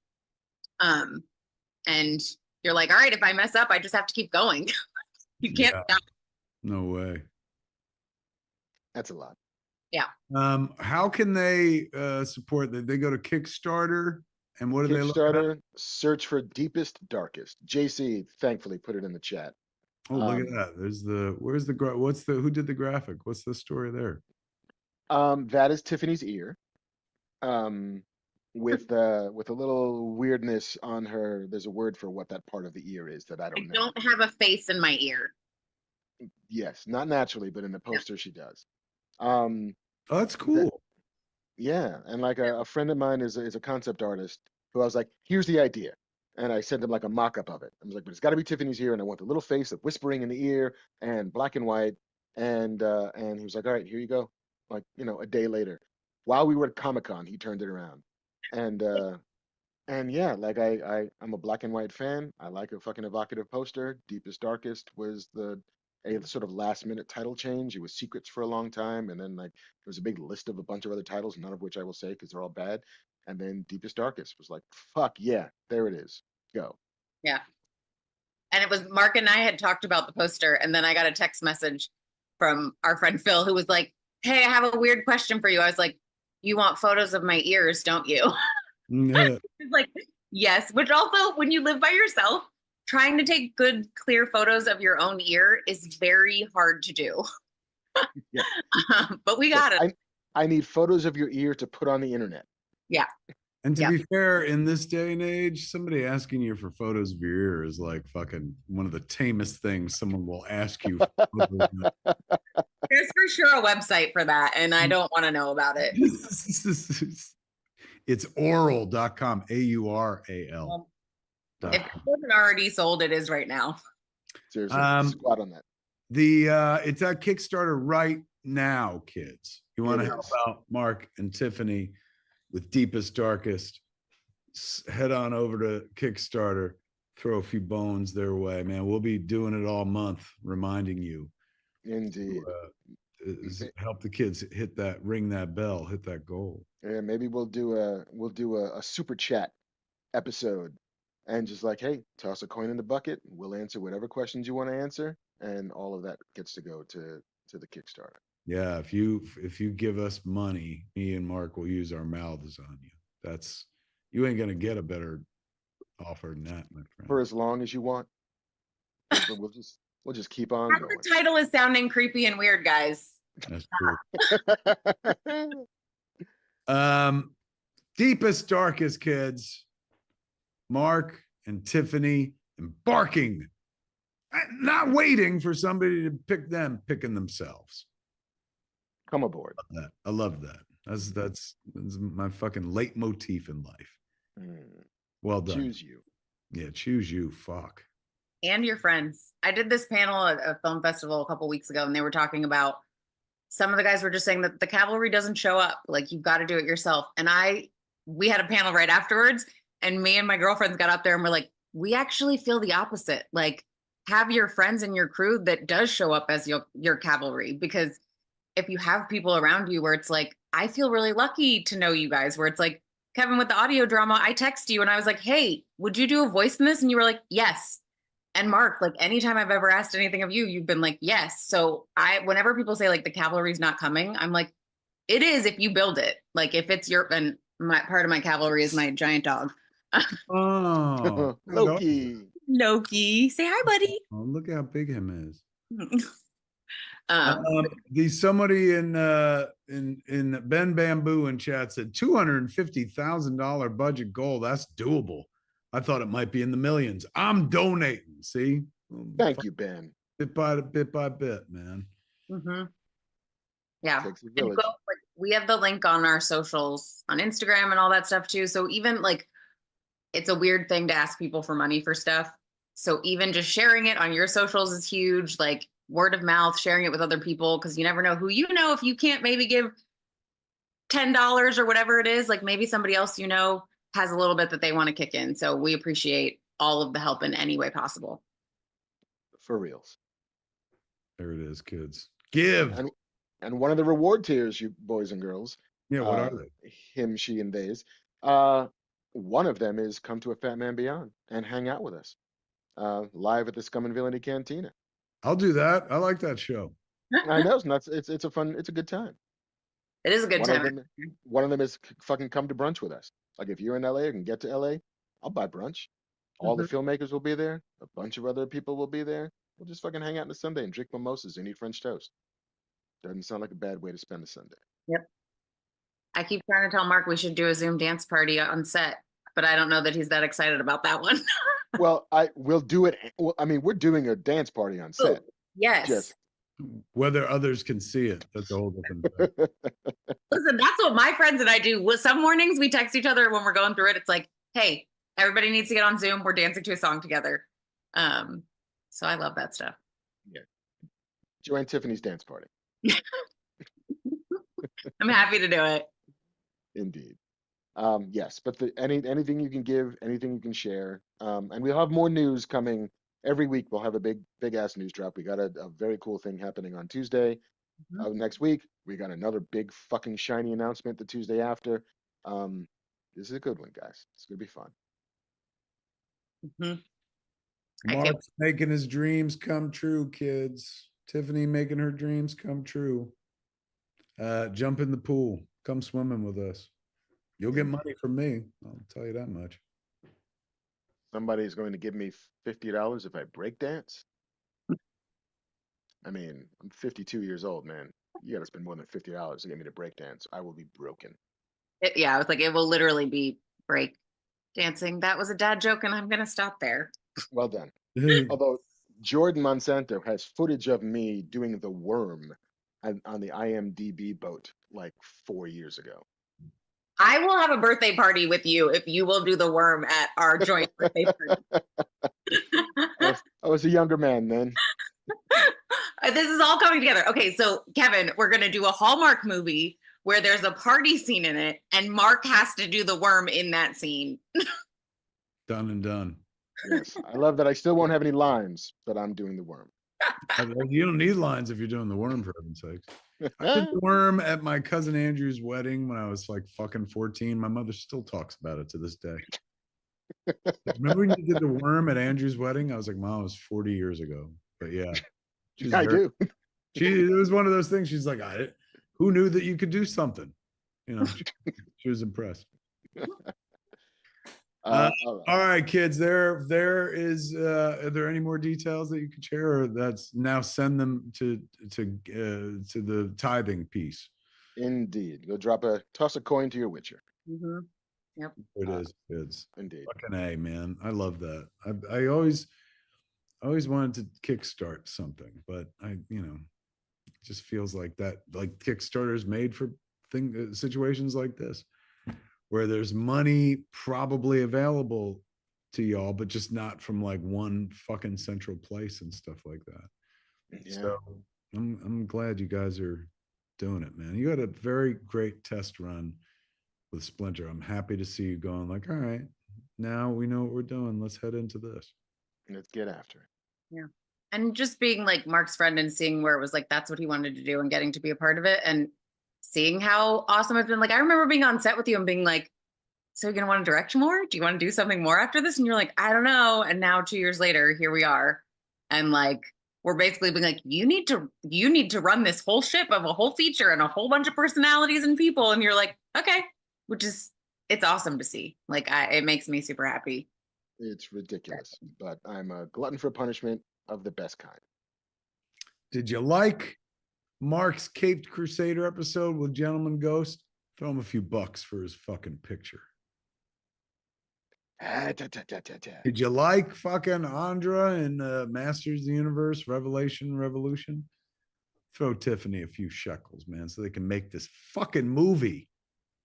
And you're like, all right, if I mess up, I just have to keep going. You can't stop. No way. That's a lot. Yeah. How can they support that? They go to Kickstarter and what do they look at? Kickstarter, search for Deepest Darkest. JC thankfully put it in the chat. Oh, look at that. There's who did the graphic? What's the story there? That is Tiffany's ear. With a little weirdness on her. There's a word for what that part of the ear is that I don't know. I don't have a face in my ear. Yes, not naturally, but in the poster she does. Oh, that's cool. Yeah, and like a friend of mine is a concept artist who I was like, here's the idea. And I sent him like a mock-up of it. I was like, but it's got to be Tiffany's ear, and I want the little face of whispering in the ear and black and white. And he was like, all right, here you go. Like, a day later. While we were at Comic-Con, he turned it around. And yeah, like I'm a black and white fan. I like a fucking evocative poster. Deepest Darkest was a sort of last minute title change. It was secrets for a long time, and then like there was a big list of a bunch of other titles, none of which I will say because they're all bad. And then Deepest Darkest was like, fuck yeah, there it is. Go. Yeah. And it was Mark and I had talked about the poster, and then I got a text message from our friend Phil who was like, hey, I have a weird question for you. I was like, you want photos of my ears, don't you? Yeah. He's like, yes. Which also, when you live by yourself, trying to take good, clear photos of your own ear is very hard to do. Yeah. But we got it. I need photos of your ear to put on the internet. Yeah. And to be fair, in this day and age, somebody asking you for photos of your ear is like fucking one of the tamest things someone will ask you. There's for sure a website for that, and I don't want to know about it. It's aural.com, AURAL. If it wasn't already sold, it is right now. Seriously, squat on that. It's at Kickstarter right now, kids. You want to help out Mark and Tiffany with Deepest Darkest, head on over to Kickstarter, throw a few bones their way, man. We'll be doing it all month, reminding you. Indeed. Help the kids ring that bell, hit that goal. Yeah, maybe we'll do a super chat episode and just like, hey, toss a coin in the bucket. We'll answer whatever questions you want to answer, and all of that gets to go to the Kickstarter. Yeah, if you give us money, me and Mark will use our mouths on you. You ain't gonna get a better offer than that, my friend. For as long as you want. We'll just keep on going. The title is sounding creepy and weird, guys. That's cool. Deepest Darkest, kids. Mark and Tiffany embarking, not waiting for somebody to pick them, picking themselves. Come aboard. I love that. That's my fucking leitmotif in life. Well done. Choose you. Yeah, choose you. Fuck. And your friends. I did this panel at a film festival a couple weeks ago, and they were talking about, some of the guys were just saying that the cavalry doesn't show up. Like, you've got to do it yourself. And we had a panel right afterwards, and me and my girlfriends got up there and we're like, we actually feel the opposite. Like, have your friends and your crew that does show up as your cavalry, because if you have people around you where it's like, I feel really lucky to know you guys, where it's like, Kevin, with the audio drama, I text you and I was like, hey, would you do a voice in this? And you were like, yes. And Mark, like, anytime I've ever asked anything of you, you've been like, yes. So whenever people say like the cavalry's not coming, I'm like, it is if you build it. Like, if it's and My part of my cavalry is my giant dog. Oh, Loki. Loki, say hi, buddy. oh, look how big him is. um, There's somebody in Ben Bamboo in chat said $250,000 budget goal. That's doable. I thought it might be in the millions. I'm donating. See, Thank you, Ben. bit by bit, man. mhm. Yeah, Takes a and village. like, we have the link on our socials on Instagram and all that stuff too. So even like, it's a weird thing to ask people for money for stuff. So even just sharing it on your socials is huge. Like word of mouth, sharing it with other people, because you never know who you know. If you can't maybe give $10 or whatever it is, like maybe somebody else you know has a little bit that they want to kick in. So we appreciate all of the help in any way possible. For reals. There it is, kids. Give. And one of the reward tiers, you boys and girls. Yeah, what are they? Him, she, and theys. One of them is come to a Fat Man Beyond and hang out with us. Live at the Scum and Villainy Cantina. I'll do that. I like that show. I know it's a fun, it's a good time. It is a good time. One of them is fucking come to brunch with us. Like if you're in LA or can get to LA, I'll buy brunch. All the filmmakers will be there. A bunch of other people will be there. We'll just fucking hang out on a Sunday and drink mimosas and eat French toast. Doesn't sound like a bad way to spend a Sunday. Yep. I keep trying to tell Mark we should do a Zoom dance party on set, but I don't know that he's that excited about that one. Well, we'll do it. Well, I mean, we're doing a dance party on set. Yes. Just Whether others can see it, that's a whole different thing. Listen, that's what my friends and I do. Some mornings we text each other when we're going through it. It's like, hey, everybody needs to get on Zoom. We're dancing to a song together. So I love that stuff. Yeah. Join Tiffany's dance party. I'm happy to do it. Indeed. Yes, but anything you can give, anything you can share. And we'll have more news coming every week. We'll have a big ass news drop. We got a very cool thing happening on Tuesday next week. We got another big fucking shiny announcement the Tuesday after. This is a good one, guys. It's gonna be fun. Mark's making his dreams come true, kids. Tiffany making her dreams come true. Jump in the pool. Come swimming with us. You'll get money from me. I'll tell you that much. Somebody's going to give me $50 if I break dance. I mean, I'm 52 years old, man. You got to spend more than $50 to get me to break dance. I will be broken. Yeah, I was like, it will literally be break dancing. That was a dad joke, and I'm gonna stop there. Well done. Although Jordan Monsanto has footage of me doing the worm on the IMDb boat like 4 years ago. I will have a birthday party with you if you will do the worm at our joint birthday party. I was a younger man then. This is all coming together. Okay, so Kevin, we're going to do a Hallmark movie where there's a party scene in it, and Mark has to do the worm in that scene. Done and done. Yes, I love that I still won't have any lines, but I'm doing the worm. You don't need lines if you're doing the worm, for heaven's sakes. I did the worm at my cousin Andrew's wedding when I was like fucking 14. My mother still talks about it to this day. Remember when you did the worm at Andrew's wedding? I was like, Mom, it was 40 years ago. But yeah. I do. It was one of those things. She's like, who knew that you could do something? You know, she was impressed. All right, kids. There is. Are there any more details that you could share, or that's now send them to the tithing piece? Indeed, go toss a coin to your Witcher. Yep. It is, kids. Indeed. Fucking A, man. I love that. I always wanted to kickstart something, but it just feels like that. Like Kickstarter's made for situations like this, where there's money probably available to y'all, but just not from like one fucking central place and stuff like that. Yeah. So I'm glad you guys are doing it, man. You had a very great test run with Splinter. I'm happy to see you going like, all right, now we know what we're doing. Let's head into this. Let's get after it. Yeah. And just being like Mark's friend and seeing where it was like, that's what he wanted to do and getting to be a part of it and seeing how awesome it's been. Like, I remember being on set with you and being like, so you're going to want to direct more? Do you want to do something more after this? And you're like, I don't know. And now 2 years later, here we are. And like, we're basically being like, you need to run this whole ship of a whole feature and a whole bunch of personalities and people. And you're like, okay, which is it's awesome to see. Like it makes me super happy. It's ridiculous, but I'm a glutton for punishment of the best kind. Did you like Mark's Caped Crusader episode with Gentleman Ghost? Throw him a few bucks for his fucking picture. Did you like fucking Andra and Masters of the Universe, Revolution? Throw Tiffany a few shekels, man, so they can make this fucking movie.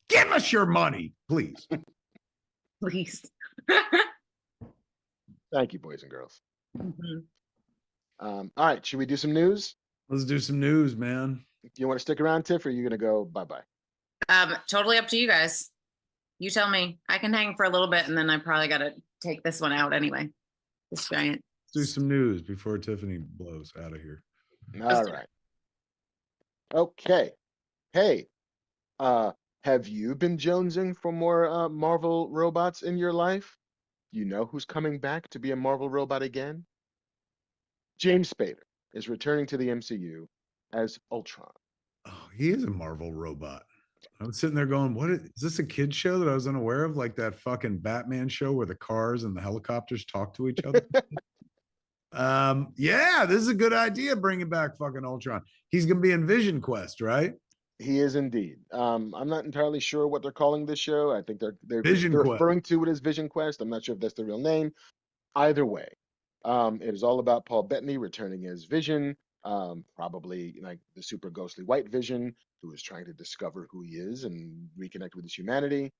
Give us your money, please. Please. Thank you, boys and girls. Mhm. All right, should we do some news? Let's do some news, man. Do you want to stick around, Tiff, or are you going to go bye-bye? Totally up to you guys. You tell me. I can hang for a little bit, and then I probably got to take this one out anyway. This giant. Let's do some news before Tiffany blows out of here. All right. Okay. Hey, have you been jonesing for more Marvel robots in your life? You know who's coming back to be a Marvel robot again? James Spader is returning to the MCU as Ultron. Oh, he is a Marvel robot. I was sitting there going, "What is this? A kid show that I was unaware of? Like that fucking Batman show where the cars and the helicopters talk to each other?" Yeah, this is a good idea. Bringing back fucking Ultron. He's gonna be in Vision Quest, right? He is indeed. I'm not entirely sure what they're calling this show. I think they're Vision Quest. referring to it as Vision Quest. I'm not sure if that's the real name. Either way, it is all about Paul Bettany returning as Vision, probably like the super ghostly white Vision, who is trying to discover who he is and reconnect with his humanity.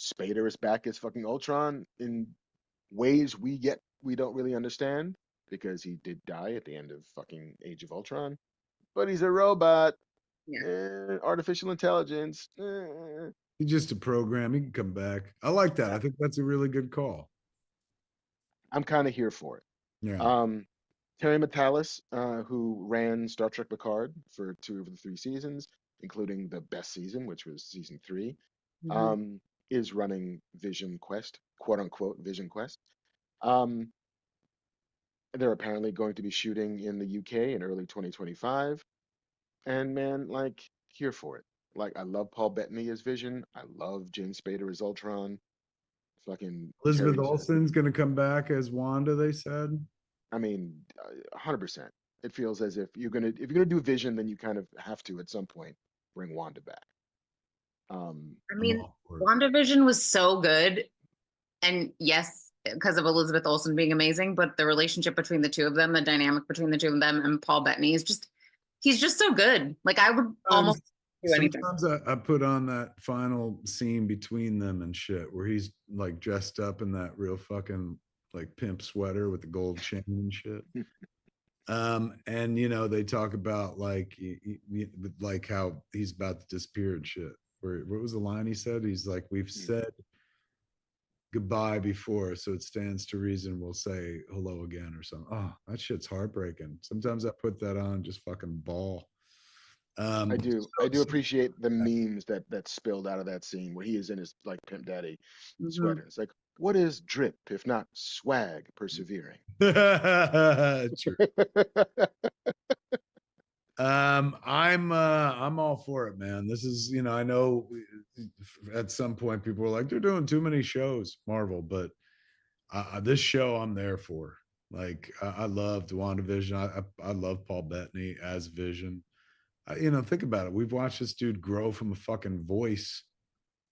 Spader is back as fucking Ultron in ways we don't really understand because he did die at the end of fucking Age of Ultron. But he's a robot. Yeah. Artificial intelligence. He's just a program. He can come back. I like that. I think that's a really good call. I'm kind of here for it. Yeah. Terry Matalas, who ran Star Trek Picard for 2 of the 3 seasons, including the best season, which was season 3, Mhm. is running Vision Quest, quote unquote Vision Quest. They're apparently going to be shooting in the UK in early 2025. And man, like, here for it. Like, I love Paul Bettany as Vision. I love James Spader as Ultron. Fucking Elizabeth Terry's Olsen's going to come back as Wanda, they said. I mean, 100%. It feels as if if you're gonna do Vision, then you kind of have to at some point bring Wanda back. I mean, WandaVision was so good. And yes, because of Elizabeth Olsen being amazing, but the relationship between the two of them, the dynamic between the two of them and Paul Bettany is he's just so good. Like I would almost do anything. Sometimes I put on that final scene between them and shit where he's like dressed up in that real fucking like pimp sweater with the gold chain and shit. And you know, they talk about like like how he's about to disappear and shit. What was the line he said? He's like, "We've said goodbye before, so it stands to reason we'll say hello again," or something. Oh, that shit's heartbreaking. Sometimes I put that on, just fucking ball. I do appreciate the memes that spilled out of that scene where he is in his like pimp daddy sweater. It's like, what is drip if not swag persevering? True. I'm all for it, man. This is, you know, I know at some point people were like, they're doing too many shows, Marvel, but this show I'm there for. Like, I loved WandaVision. I love Paul Bettany as Vision. You know, think about it. We've watched this dude grow from a fucking voice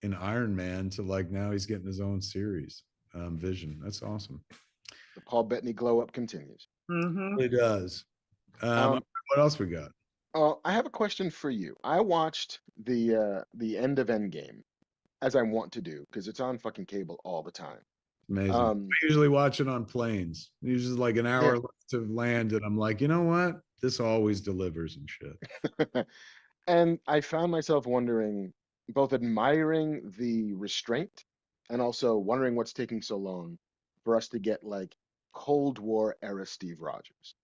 in Iron Man to like now he's getting his own series, Vision. That's awesome. The Paul Bettany glow up continues. It does. What else we got? I have a question for you. I watched the end of Endgame, as I want to do, because it's on fucking cable all the time. Amazing. I usually watch it on planes. Usually like an hour left to land, and I'm like, you know what? This always delivers and shit. And I found myself wondering, both admiring the restraint and also wondering what's taking so long for us to get like Cold War era Steve Rogers.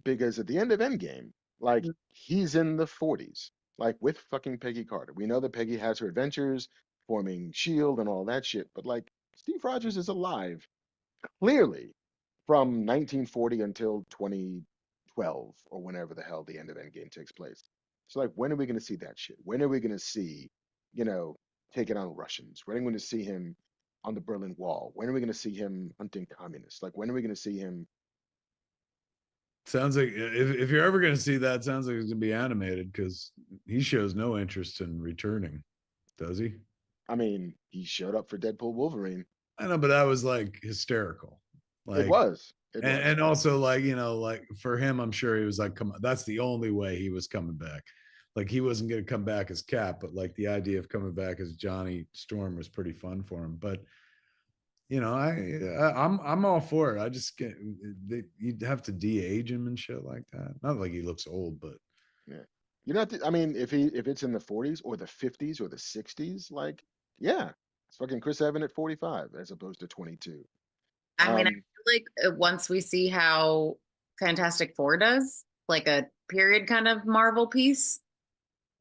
Because at the end of Endgame, like he's in the 40s, like with fucking Peggy Carter. We know that Peggy has her adventures forming S.H.I.E.L.D. and all that shit, but like Steve Rogers is alive clearly from 1940 until 2012 or whenever the hell the end of Endgame takes place. So like, when are we going to see that shit? When are we going to see, you know, taking on Russians? When are we going to see him on the Berlin Wall? When are we going to see him hunting communists? Like, when are we going to see him? Sounds like if you're ever going to see that, sounds like it's going to be animated because he shows no interest in returning, does he? I mean, he showed up for Deadpool Wolverine. I know, but that was like hysterical. Like It was. And also like, you know, like for him, I'm sure he was like, come on, that's the only way he was coming back. Like he wasn't going to come back as Cap, but like the idea of coming back as Johnny Storm was pretty fun for him. But you know, I'm all for it. I just get you'd have to de-age him and shit like that. Not like he looks old, but yeah, you're not. I mean, if it's in the 40s or the 50s or the 60s, like, yeah, it's fucking Chris Evans at 45 as opposed to 22. I mean, I feel like once we see how Fantastic Four does, like a period kind of Marvel piece,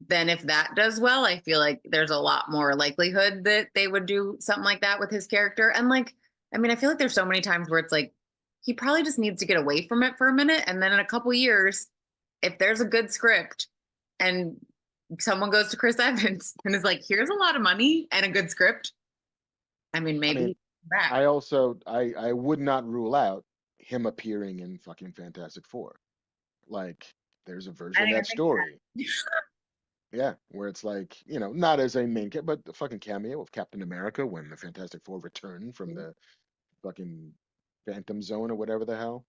then if that does well, I feel like there's a lot more likelihood that they would do something like that with his character. And like, I mean, I feel like there's so many times where it's like he probably just needs to get away from it for a minute, and then in a couple years, if there's a good script and someone goes to Chris Evans and is like, here's a lot of money and a good script, I mean, maybe back. I also I would not rule out him appearing in fucking Fantastic Four. Like, there's a version of that story. Yeah, where it's like, you know, not as a main but the fucking cameo of Captain America when the Fantastic Four returned from the fucking Phantom Zone or whatever the hell.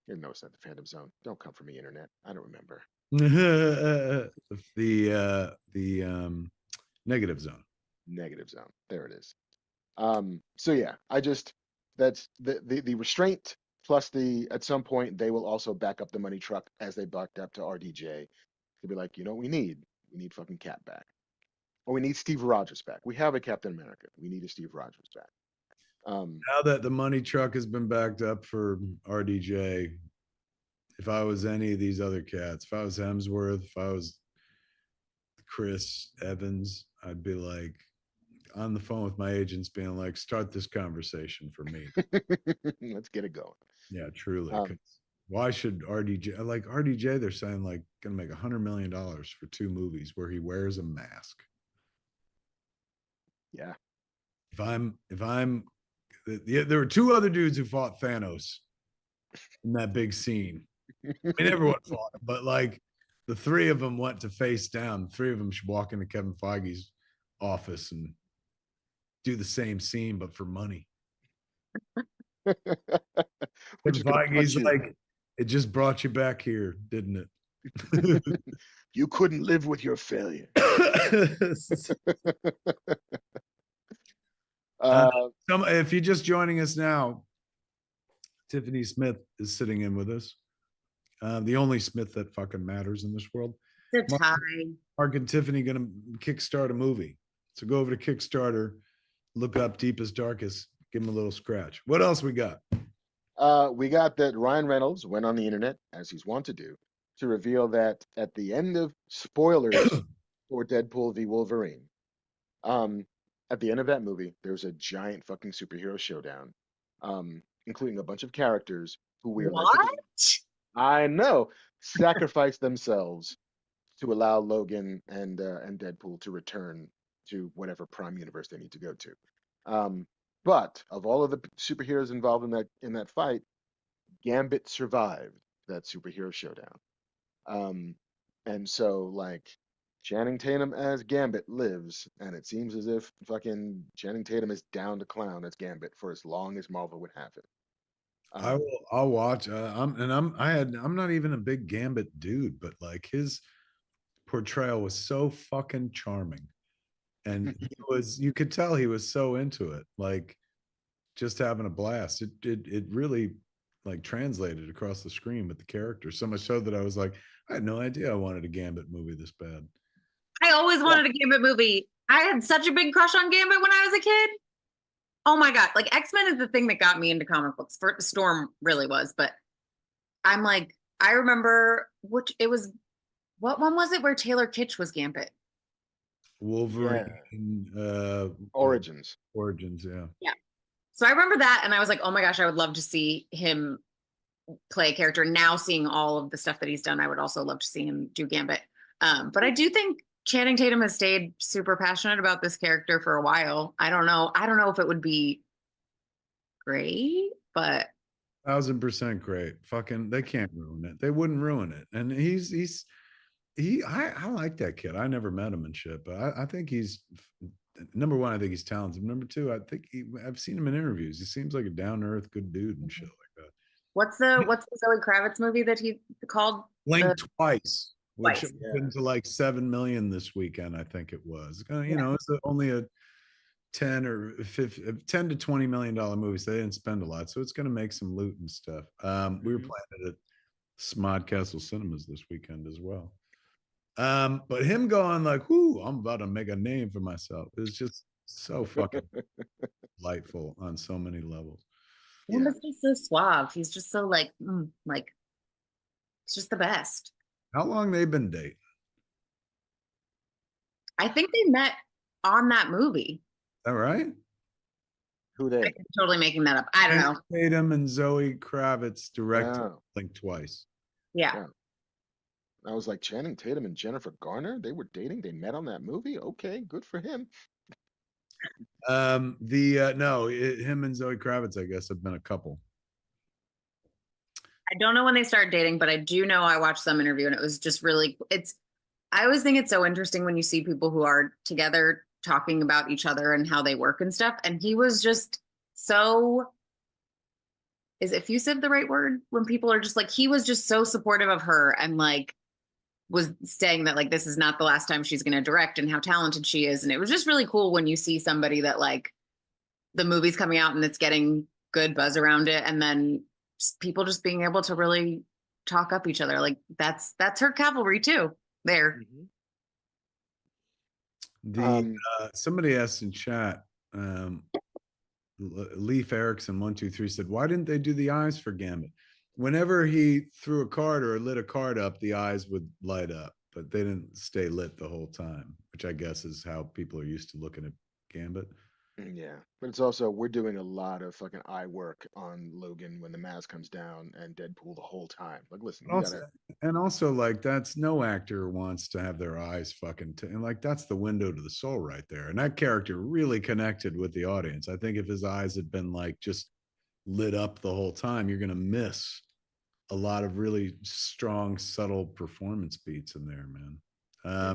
You know, it's not the Phantom Zone. Don't come for me, internet. I don't remember. the negative zone. Negative zone. There it is. So yeah, that's the restraint plus at some point they will also back up the money truck as they backed up to RDJ to be like, you know what we need? We need fucking Cap back. Or we need Steve Rogers back. We have a Captain America. We need a Steve Rogers back. Now that the money truck has been backed up for RDJ, if I was any of these other cats, if I was Hemsworth, if I was Chris Evans, I'd be like on the phone with my agents being like, start this conversation for me. Let's get it going. Yeah, truly. Why should RDJ, like RDJ, they're saying like gonna make $100 million for 2 movies where he wears a mask. Yeah. If I'm there were 2 other dudes who fought Thanos in that big scene. I mean, everyone fought him, but like the 3 of them went to face down. 3 of them should walk into Kevin Feige's office and do the same scene, but for money. Kevin Feige's like, it just brought you back here, didn't it? You couldn't live with your failure. If you're just joining us now, Tiffany Smith is sitting in with us. The only Smith that fucking matters in this world. Mark and Tiffany gonna kickstart a movie. So go over to Kickstarter, look up Deepest Darkest, give them a little scratch. What else we got? We got that Ryan Reynolds went on the internet, as he's wont to do, to reveal that at the end of spoilers for Deadpool v Wolverine, at the end of that movie, there's a giant fucking superhero showdown, including a bunch of characters who we are I know, sacrifice themselves to allow Logan and Deadpool to return to whatever prime universe they need to go to. But of all of the superheroes involved in that fight, Gambit survived that superhero showdown. And so like Channing Tatum as Gambit lives, and it seems as if fucking Channing Tatum is down to clown as Gambit for as long as Marvel would have it. I'll watch. I'm not even a big Gambit dude, but like his portrayal was so fucking charming. And you could tell he was so into it, like just having a blast. It really like translated across the screen with the character, so much so that I was like, I had no idea I wanted a Gambit movie this bad. I always wanted a Gambit movie. I had such a big crush on Gambit when I was a kid. Oh my God. Like X-Men is the thing that got me into comic books. Storm really was, but I'm like, I remember what one was it where Taylor Kitsch was Gambit? Wolverine Origins. Yeah. So I remember that, and I was like, oh my gosh, I would love to see him play a character. Now seeing all of the stuff that he's done, I would also love to see him do Gambit. But I do think Channing Tatum has stayed super passionate about this character for a while. I don't know if it would be great, but 1000% great. Fucking, they can't ruin it. They wouldn't ruin it. And I like that kid. I never met him and shit, but I think he's number one. I think he's talented. Number two, I think I've seen him in interviews. He seems like a down to earth, good dude and shit like that. What's the Zoe Kravitz movie that he called? Blink Twice, which Twice. went to like 7 million this weekend. I think it was. You know, it's only a 10 or 15, 10 to 20 million dollar movie, so they didn't spend a lot, so it's going to make some loot and stuff. We were playing it at Smodcastle Cinemas this weekend as well. But him going like, "Whoo, I'm about to make a name for myself," is just so fucking delightful on so many levels. Yeah. He's just so suave. He's just so like it's just the best. How long they been dating? I think they met on that movie. Is that right? Who they? I'm totally making that up. I don't know. Tatum and Zoe Kravitz directed Blink Twice. Yeah. I was like, Channing Tatum and Jennifer Garner, they were dating. They met on that movie. Okay, good for him. Him and Zoe Kravitz, I guess, have been a couple. I don't know when they started dating, but I do know I watched some interview and it was just really, I always think it's so interesting when you see people who are together talking about each other and how they work and stuff. And he was just so, is effusive the right word? When people are just like, he was just so supportive of her and like was saying that like, this is not the last time she's going to direct and how talented she is. And it was just really cool when you see somebody that like the movie's coming out and it's getting good buzz around it. And then people just being able to really talk up each other. Like that's her cavalry too there. Somebody asked in chat, Leaf Erickson 123 said, why didn't they do the eyes for Gambit? Whenever he threw a card or lit a card up, the eyes would light up, but they didn't stay lit the whole time, which I guess is how people are used to looking at Gambit. Yeah, but it's also, we're doing a lot of fucking eye work on Logan when the mask comes down and Deadpool the whole time. Like, listen, also like that's no actor wants to have their eyes fucking and like that's the window to the soul right there. And that character really connected with the audience. I think if his eyes had been like just lit up the whole time, you're gonna miss a lot of really strong, subtle performance beats in there, man.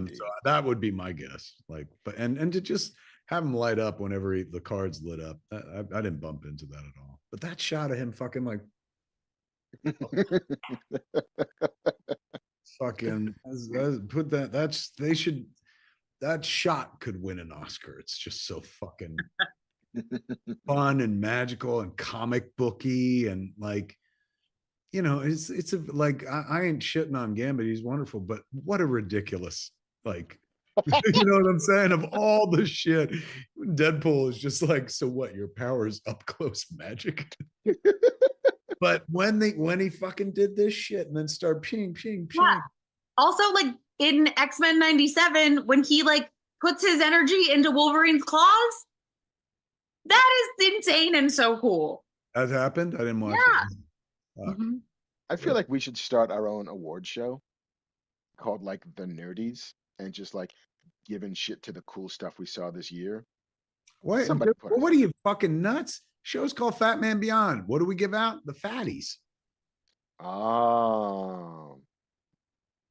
So that would be my guess. Like, but and to just have him light up whenever the card's lit up. I didn't bump into that at all. But that shot of him fucking like fucking put that shot could win an Oscar. It's just so fucking fun and magical and comic booky and like, you know, it's like I ain't shitting on Gambit. He's wonderful, but what a ridiculous like. You know what I'm saying? Of all the shit, Deadpool is just like, so what? Your power is up close magic. But when he fucking did this shit and then start ping. Yeah. Also, like in X-Men 97, when he like puts his energy into Wolverine's claws, that is insane and so cool. That happened? I didn't watch it. I feel like we should start our own award show called like the Nerdies and just like giving shit to the cool stuff we saw this year. What are you fucking nuts? Show's called Fat Man Beyond. What do we give out? The fatties.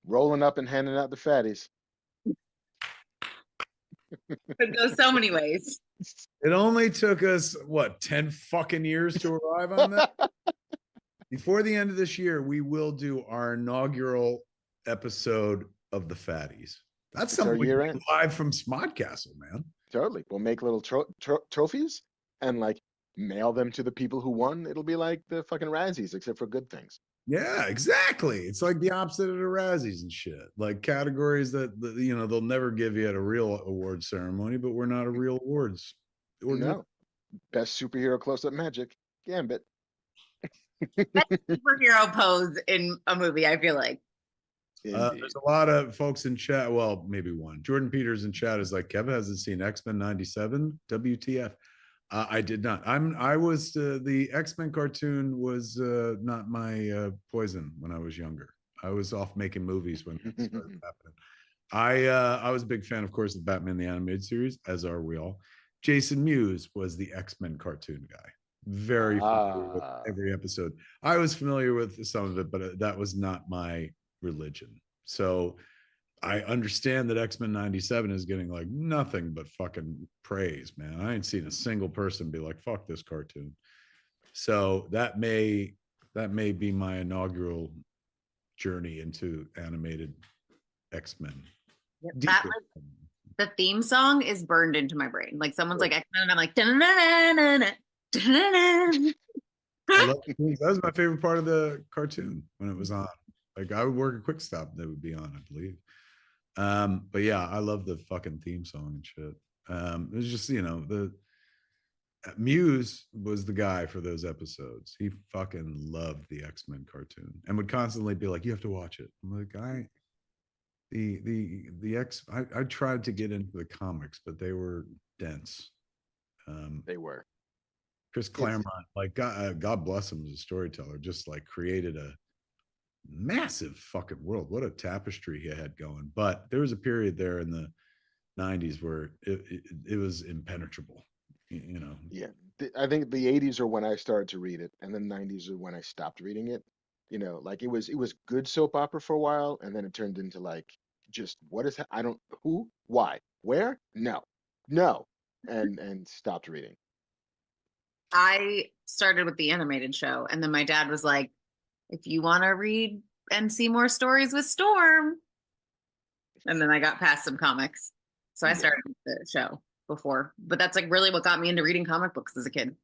Rolling up and handing out the fatties. It goes so many ways. It only took us, what, 10 fucking years to arrive on that? Before the end of this year, we will do our inaugural episode of the fatties. That's something we can do live from Smodcastle, man. Totally. We'll make little trophies and like mail them to the people who won. It'll be like the fucking Razzies, except for good things. Yeah, exactly. It's like the opposite of the Razzies and shit. Like categories that you know they'll never give you at a real award ceremony, but we're not a real awards. No. Best superhero close-up magic, Gambit. Best superhero pose in a movie, I feel like. There's a lot of folks in chat. Well, maybe one. Jordan Peters in chat is like, Kevin hasn't seen X-Men 97. WTF? I did not. I was the X-Men cartoon was not my poison when I was younger. I was off making movies when it started happening. I was a big fan, of course, of Batman the Animated Series, as are we all. Jason Mewes was the X-Men cartoon guy. Very familiar with every episode. I was familiar with some of it, but that was not my religion. So I understand that X-Men 97 is getting like nothing but fucking praise, man. I ain't seen a single person be like, fuck this cartoon. So that may be my inaugural journey into animated X-Men. That like, the theme song is burned into my brain. Like someone's like X-Men and I'm like da-na-na-na-na, da-na-na. I love that was my favorite part of the cartoon when it was on. Like I would work a quick stop that would be on, I believe. But yeah, I love the fucking theme song and shit. It was just, the Mewes was the guy for those episodes. He fucking loved the X-Men cartoon and would constantly be like, you have to watch it. I'm like, I tried to get into the comics, but they were dense. They were. Chris Claremont, like God bless him as a storyteller, just like created a massive fucking world. What a tapestry he had going. But there was a period there in the 90s where it was impenetrable. Yeah, I think the 80s are when I started to read it, and the 90s are when I stopped reading it. Like it was good soap opera for a while, and then it turned into like just what is I don't who, why, where, no, and stopped reading. I started with the animated show, and then my dad was like, if you want to read and see more stories with Storm. And then I got past some comics. So I started with the show before, but that's like really what got me into reading comic books as a kid.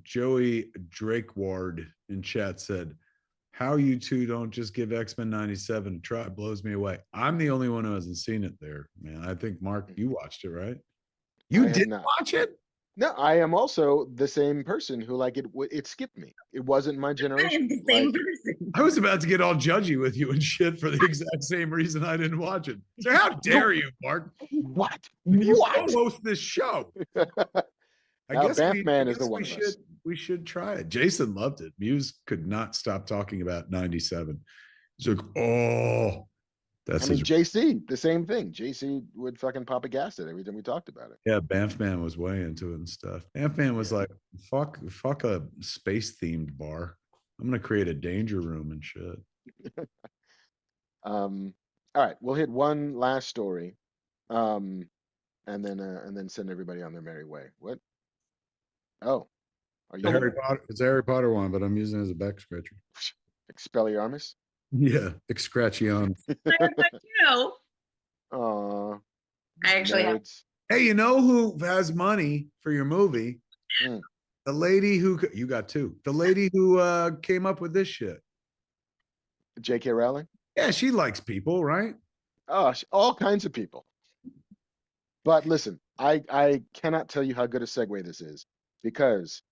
Joey Drakeward in chat said, how you two don't just give X-Men 97 a try blows me away. I'm the only one who hasn't seen it there, man. I think, Mark, you watched it, right? You did not watch it? No, I am also the same person who like it skipped me. It wasn't my generation. I am the same person. I was about to get all judgy with you and shit for the exact same reason I didn't watch it. So how dare you, Mark? What? You co-host this show. I guess Batman is the one of us. We should try it. Jason loved it. Mewes could not stop talking about 97. He's like, oh, that's JC, the same thing. JC would fucking pop a gas at every time we talked about it. Yeah, Banffman was way into it and stuff. Banffman was like, fuck a space themed bar. I'm gonna create a danger room and shit. All right, we'll hit one last story, and then send everybody on their merry way. What? Oh, are you Harry Potter? It's a Harry Potter one, but I'm using it as a back scratcher. Expelliarmus? Yeah, Excration. Aw. I actually have. Hey, you know who has money for your movie? The lady who you got two. The lady who came up with this shit. J.K. Rowling? Yeah, she likes people, right? Oh, all kinds of people. But listen, I cannot tell you how good a segue this is, because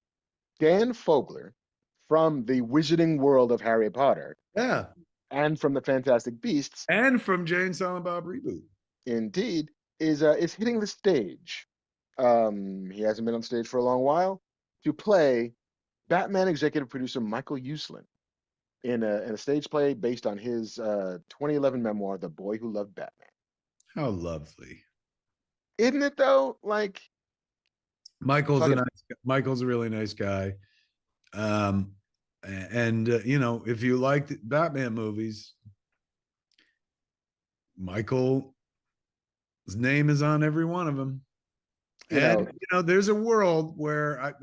Dan Fogler from the Wizarding World of Harry Potter, and from the Fantastic Beasts, and from Jay and Silent Bob reboot, indeed, is hitting the stage. He hasn't been on stage for a long while, to play Batman executive producer Michael Uslan in a stage play based on his 2011 memoir, The Boy Who Loved Batman. How lovely. Isn't it though? Like, Michael's a really nice guy. If you liked Batman movies, Michael's name is on every one of them. There's a world where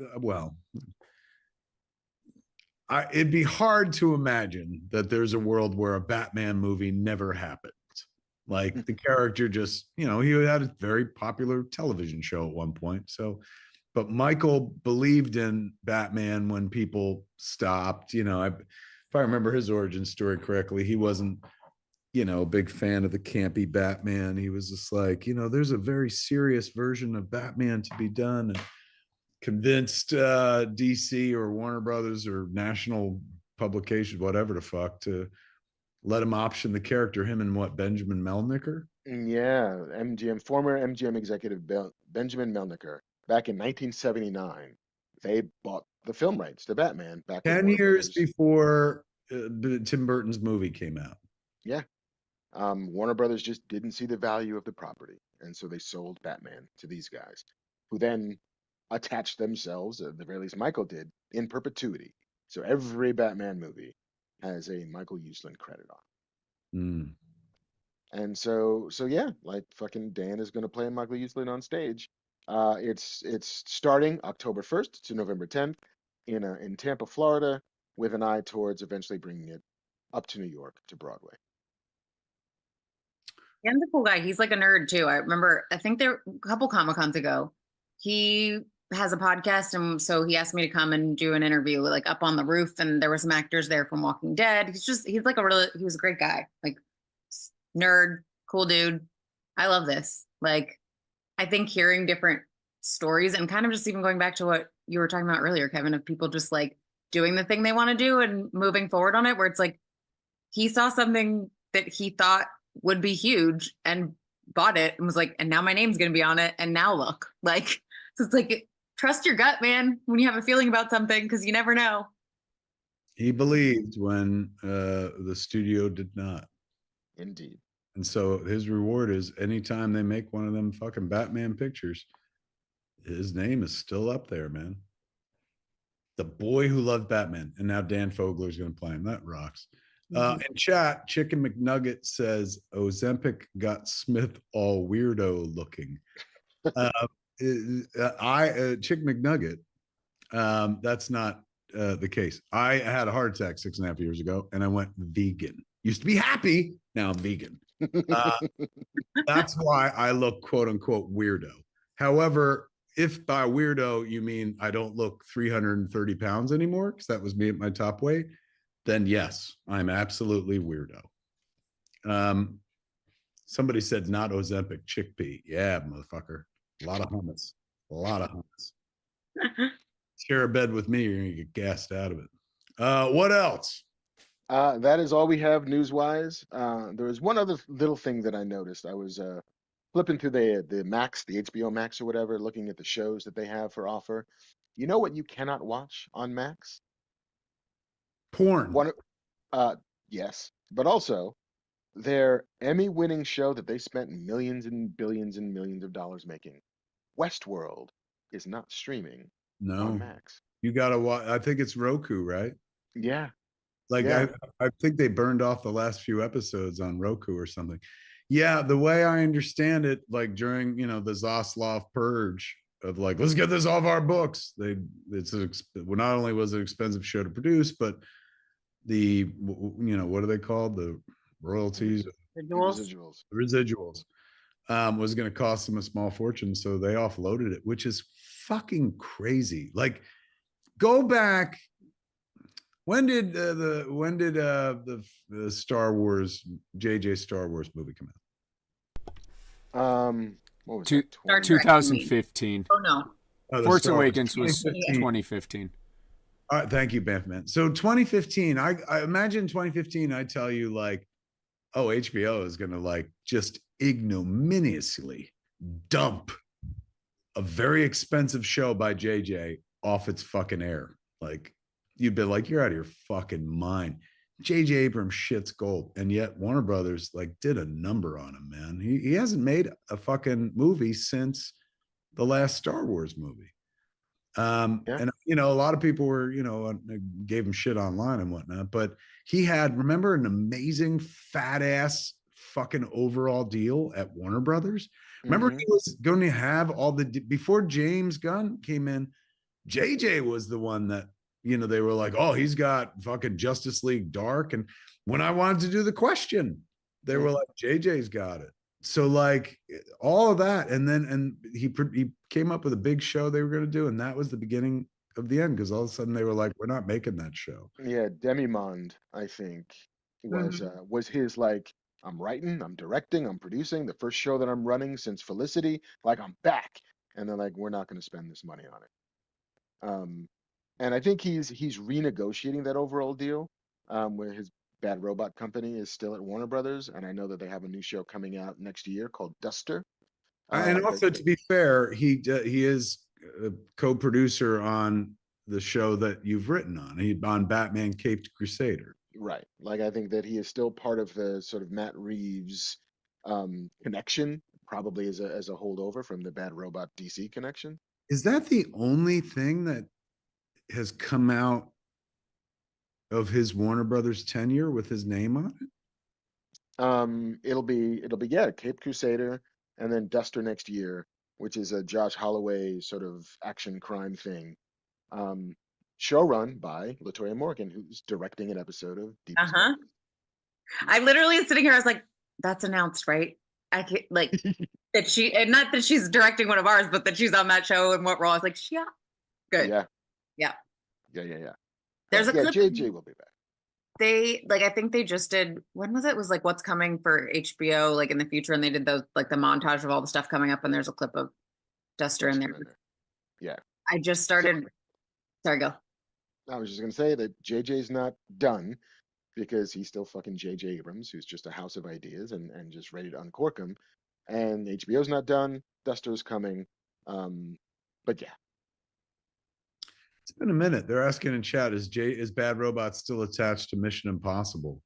it'd be hard to imagine that there's a world where a Batman movie never happened. Like the character just, he had a very popular television show at one point. So, but Michael believed in Batman when people stopped. If I remember his origin story correctly, he wasn't, a big fan of the campy Batman. He was just like, there's a very serious version of Batman to be done, and convinced DC or Warner Brothers or national publication, whatever the fuck, to let him option the character, him and Benjamin Melniker? Yeah, former MGM executive Benjamin Melniker. Back in 1979, they bought the film rights to Batman. Back 10 years before Tim Burton's movie came out. Yeah. Warner Brothers just didn't see the value of the property, and so they sold Batman to these guys, who then attached themselves, at the very least Michael did, in perpetuity. So every Batman movie has a Michael Uslan credit on. Mm. And so yeah, like fucking Dan is going to play Michael Uslan on stage. It's starting October 1st to November 10th in Tampa, Florida, with an eye towards eventually bringing it up to New York to Broadway. Dan's a cool guy. He's like a nerd too. I remember, I think there a couple Comic-Cons ago, he has a podcast, and so he asked me to come and do an interview like up on the roof, and there were some actors there from Walking Dead. He was a great guy, like nerd, cool dude. I love this. Like, I think hearing different stories and kind of just even going back to what you were talking about earlier, Kevin, of people just like doing the thing they want to do and moving forward on it, where it's like he saw something that he thought would be huge and bought it and was like, and now my name's going to be on it. And now look, like, so it's like, trust your gut, man, when you have a feeling about something, because you never know. He believed when the studio did not. Indeed. And so his reward is anytime they make one of them fucking Batman pictures, his name is still up there, man. The boy who loved Batman. And now Dan Fogler's going to play him. That rocks. In chat, Chicken McNugget says Ozempic got Smith all weirdo looking. Chick McNugget, that's not the case. I had a heart attack 6.5 years ago, and I went vegan. Used to be happy, now I'm vegan. That's why I look quote unquote weirdo. However, if by weirdo you mean I don't look 330 pounds anymore, because that was me at my top weight, then yes, I'm absolutely weirdo. Somebody said not Ozempic, chickpea. Yeah, motherfucker. A lot of hummus. A lot of hummus. Share a bed with me, you're gonna get gassed out of it. What else? That is all we have news-wise. There was one other little thing that I noticed. I was flipping through the Max, the HBO Max or whatever, looking at the shows that they have for offer. You know what you cannot watch on Max? Porn. Yes, but also their Emmy-winning show that they spent millions and billions and millions of dollars making, Westworld, is not streaming on Max. You gotta watch. I think it's Roku, right? Yeah. Like yeah. I think they burned off the last few episodes on Roku or something. Yeah, the way I understand it, like during the Zaslav purge of like, let's get this off our books. Not only was it an expensive show to produce, but the what are they called, the royalties, residuals was going to cost them a small fortune, so they offloaded it, which is fucking crazy. Like, go back, when did the Star Wars JJ Star Wars movie come out? What was it? 2015. Oh no, Force Awakens was 2015. All right, thank you, Banffman. So 2015, I imagine 2015, I tell you, like, oh, HBO is going to like just ignominiously dump a very expensive show by JJ off its fucking air. Like, you'd be like, you're out of your fucking mind. JJ Abrams shit's gold. And yet Warner Brothers like did a number on him, man. He hasn't made a fucking movie since the last Star Wars movie. And a lot of people were, gave him shit online and whatnot, but he had, remember, an amazing fat ass fucking overall deal at Warner Brothers. Remember, he was going to have all before James Gunn came in, JJ was the one that, they were like, oh, he's got fucking Justice League Dark. And when I wanted to do The Question, they were like, JJ's got it. So like all of that, and he came up with a big show they were going to do, and that was the beginning of the end, because all of a sudden they were like, we're not making that show. Yeah, Demimonde, I think, was his, like, I'm writing, I'm directing, I'm producing the first show that I'm running since Felicity, like, I'm back, and they're like, we're not going to spend this money on it. And I think he's renegotiating that overall deal, where his Bad Robot Company is still at Warner Brothers, and I know that they have a new show coming out next year called Duster. And also, to be fair, he is a co-producer on the show that you've written on. On Batman Caped Crusader. Right. Like I think that he is still part of the sort of Matt Reeves connection, probably as a holdover from the Bad Robot DC connection. Is that the only thing that has come out of his Warner Brothers tenure with his name on it? It'll be yeah, Cape Crusader and then Duster next year, which is a Josh Holloway sort of action crime thing. Show run by Latoya Morgan, who's directing an episode of Deep. I literally was sitting here, I was like, that's announced, right? I can't, like that she, and not that she's directing one of ours, but that she's on that show and what role. I was like, yeah, good. Yeah. There's a clip. JJ will be back. They like, I think they just did, when was it? It was like what's coming for HBO like in the future, and they did those like the montage of all the stuff coming up, and there's a clip of Duster in there. Yeah. I just started. Sorry, go. I was just gonna say that JJ's not done because he's still fucking JJ Abrams, who's just a house of ideas and just ready to uncork them. And HBO's not done. Duster's coming. But yeah. It's been a minute. They're asking in chat, is Bad Robot still attached to Mission Impossible?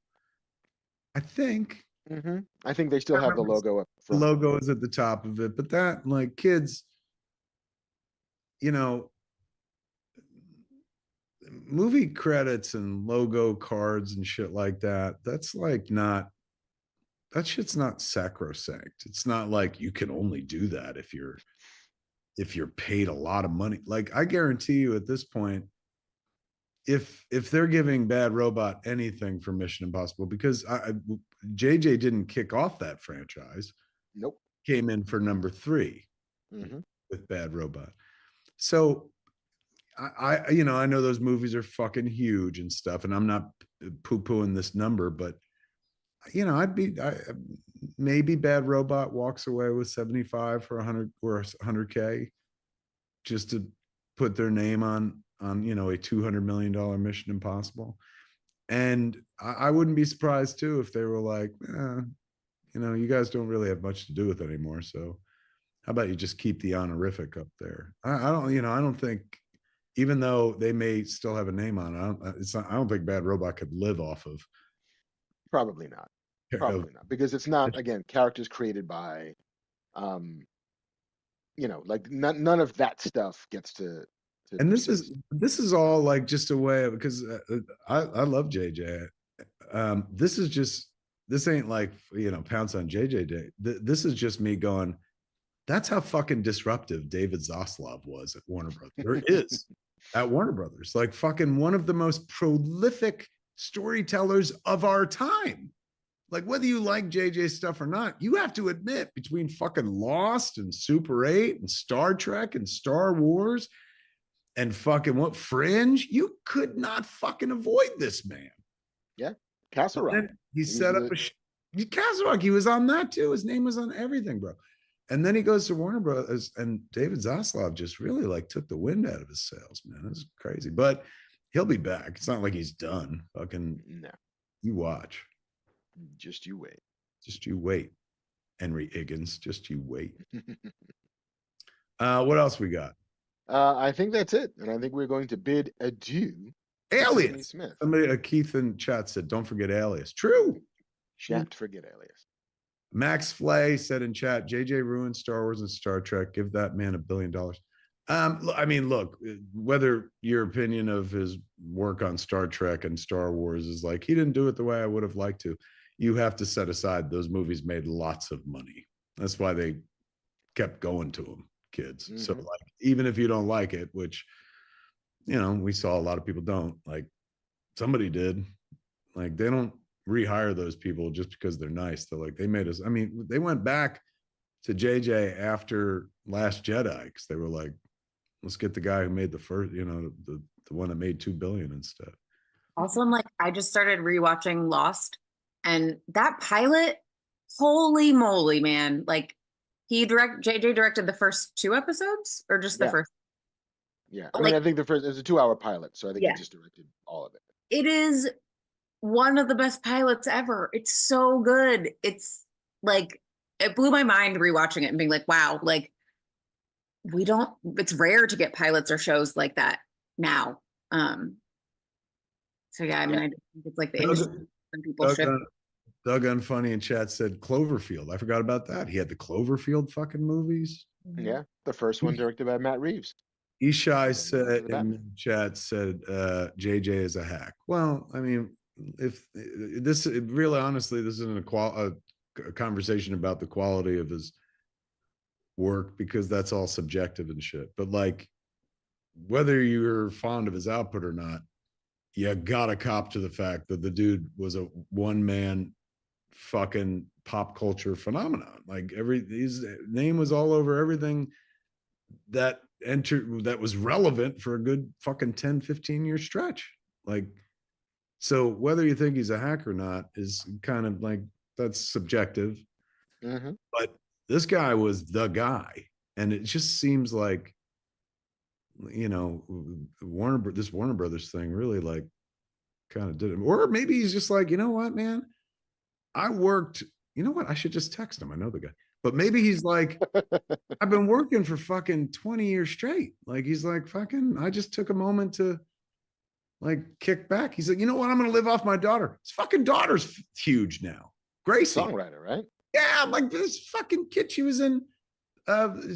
I think. I think they still have the logo up front. The logo is at the top of it, but that, like, kids, you know, movie credits and logo cards and shit like that, that's like not, that shit's not sacrosanct. It's not like you can only do that if you're paid a lot of money. Like, I guarantee you at this point, if they're giving Bad Robot anything for Mission Impossible, because JJ didn't kick off that franchise. Nope. Came in for number 3 with Bad Robot. So I know those movies are fucking huge and stuff, and I'm not poo-pooing this number, but maybe Bad Robot walks away with 75 for 100 or 100K just to put their name on a $200 million Mission Impossible. And I wouldn't be surprised too if they were like, you guys don't really have much to do with it anymore, so how about you just keep the honorific up there? I don't think, even though they may still have a name on it, I don't think Bad Robot could live off of. Probably not, because it's not, again, characters created by, like none of that stuff gets to. And this is all like just a way of, because I love JJ. This ain't like pounce on JJ Day. This is just me going, that's how fucking disruptive David Zaslav was at Warner Brothers. There is at Warner Brothers, like fucking one of the most prolific storytellers of our time. Like, whether you like JJ stuff or not, you have to admit, between fucking Lost and Super 8 and Star Trek and Star Wars and fucking Fringe, you could not fucking avoid this man. Yeah. Castle Rock. He set up Castle Rock. He was on that too. His name was on everything, bro. And then he goes to Warner Brothers, and David Zaslav just really like took the wind out of his sails, man. It's crazy, but he'll be back. It's not like he's done. Fucking no. You watch. Just you wait. Just you wait. Henry Higgins. Just you wait. What else we got? I think that's it, and I think we're going to bid adieu. Alias. Smith. Somebody, Keith in chat said, "Don't forget Alias." True. Shan't forget Alias. Max Flay said in chat, JJ ruined Star Wars and Star Trek. Give that man $1 billion. I mean, look, whether your opinion of his work on Star Trek and Star Wars is like, he didn't do it the way I would have liked to, you have to set aside those movies made lots of money. That's why they kept going to them, kids. So like, even if you don't like it, which, we saw a lot of people don't, like, somebody did, like, they don't rehire those people just because they're nice. They're like, they made us, I mean, they went back to JJ after Last Jedi because they were like, let's get the guy who made the first, the one that made $2 billion instead. Also, I'm like, I just started rewatching Lost, and that pilot, holy moly, man! Like, JJ directed the first 2 episodes, or just the first? Yeah, I mean, I think the first is a 2-hour pilot, so I think he just directed all of it. It is one of the best pilots ever. It's so good. It's like, it blew my mind rewatching it and being like, wow, like, it's rare to get pilots or shows like that now. So yeah, I mean, I think it's like the Doug, industry when people shift. Doug Unfunny in chat said Cloverfield. I forgot about that. He had the Cloverfield fucking movies. Yeah, the first one directed by Matt Reeves. Ishai said in the chat said JJ is a hack. Well, I mean, if this really honestly, this isn't a conversation about the quality of his work because that's all subjective and shit. But like, whether you're fond of his output or not, you gotta cop to the fact that the dude was a one-man fucking pop culture phenomenon. Like his name was all over everything that was relevant for a good fucking 10-15 year stretch. Like, so whether you think he's a hack or not is kind of like, that's subjective. But this guy was the guy, and it just seems like, you know, this Warner Brothers thing really like kind of did it. Or maybe he's just like, you know what, man, I worked, you know what, I should just text him. I know the guy. But maybe he's like, I've been working for fucking 20 years straight. Like, he's like, fucking, I just took a moment to like kick back. He's like, you know what? I'm going to live off my daughter. His fucking daughter's huge now. Gracie. Songwriter, right? Yeah. Like this fucking kid. She was in,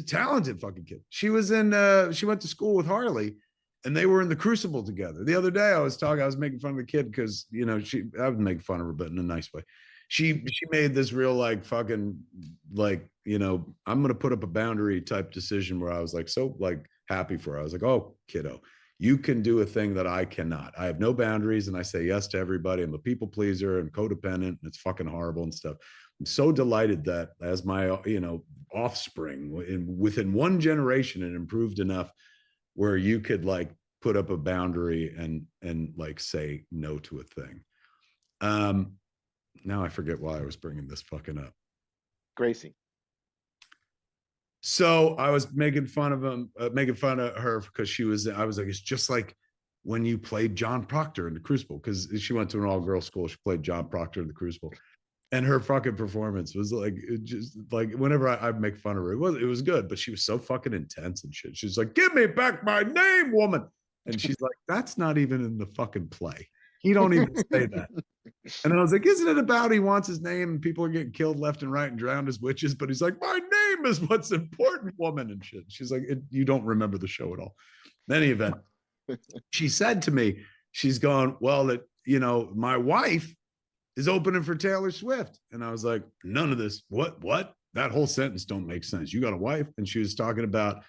talented fucking kid. She was in, she went to school with Harley and they were in the Crucible together. The other day I was making fun of the kid because, you know, I would make fun of her, but in a nice way. She made this real like fucking like, you know, I'm gonna put up a boundary type decision where I was like so like happy for her. I was like, oh kiddo, you can do a thing that I cannot. I have no boundaries and I say yes to everybody. I'm a people pleaser and codependent and it's fucking horrible and stuff. I'm so delighted that as my, you know, offspring within one generation, it improved enough where you could like put up a boundary and like say no to a thing. Now I forget why I was bringing this fucking up. Gracie. So I was making fun of her because I was like, it's just like when you played John Proctor in the Crucible, because she went to an all-girls school. She played John Proctor in the Crucible. And her fucking performance was like, it just like whenever I make fun of her, it was good, but she was so fucking intense and shit. She's like, give me back my name, woman. And she's like, that's not even in the fucking play. He don't even say that. And I was like, isn't it about he wants his name and people are getting killed left and right and drowned as witches? But he's like, my name is what's important, woman, and shit. She's like, you don't remember the show at all. In any event, she said to me, she's gone, well, that, you know, my wife is opening for Taylor Swift. And I was like, none of this. What? That whole sentence don't make sense. You got a wife? And she was talking about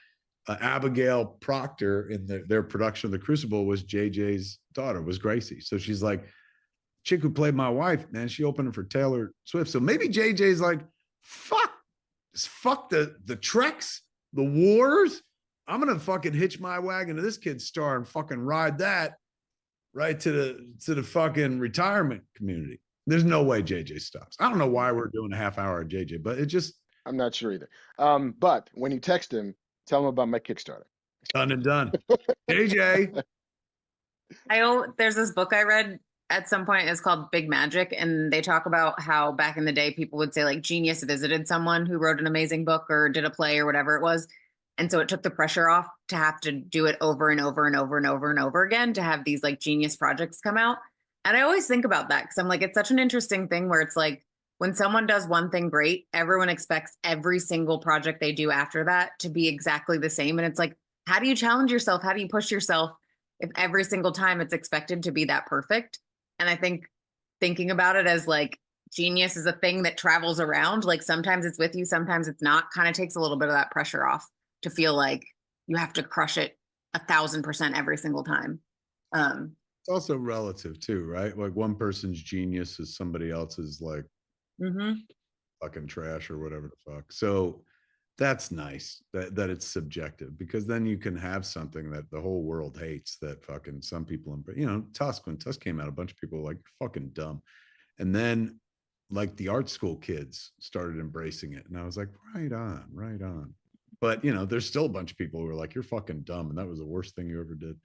Abigail Proctor in their production of The Crucible was JJ's daughter, was Gracie. So she's like, chick who played my wife, man, she opened for Taylor Swift. So maybe JJ's like, fuck the treks, the wars. I'm gonna fucking hitch my wagon to this kid's star and fucking ride that right to the fucking retirement community. There's no way JJ stops. I don't know why we're doing a half hour of JJ, but it just, I'm not sure either. But when you text him, tell him about my Kickstarter. done and done. JJ. There's this book I read at some point. It's called Big Magic, and they talk about how back in the day people would say like genius visited someone who wrote an amazing book or did a play or whatever it was, and so it took the pressure off to have to do it over and over and over and over and over again to have these like genius projects come out. And I always think about that because I'm like, it's such an interesting thing where it's like when someone does one thing great, everyone expects every single project they do after that to be exactly the same. And it's like, how do you challenge yourself? How do you push yourself if every single time it's expected to be that perfect? And I think thinking about it as like genius is a thing that travels around, like sometimes it's with you, sometimes it's not, kind of takes a little bit of that pressure off to feel like you have to crush it 1,000% every single time. It's also relative too, right? Like one person's genius is somebody else's like fucking trash or whatever the fuck. So that's nice that it's subjective, because then you can have something that the whole world hates that fucking some people, you know, when Tusk came out, a bunch of people were like, fucking dumb. And then like the art school kids started embracing it. And I was like, right on. But you know, there's still a bunch of people who are like, you're fucking dumb. And that was the worst thing you ever did.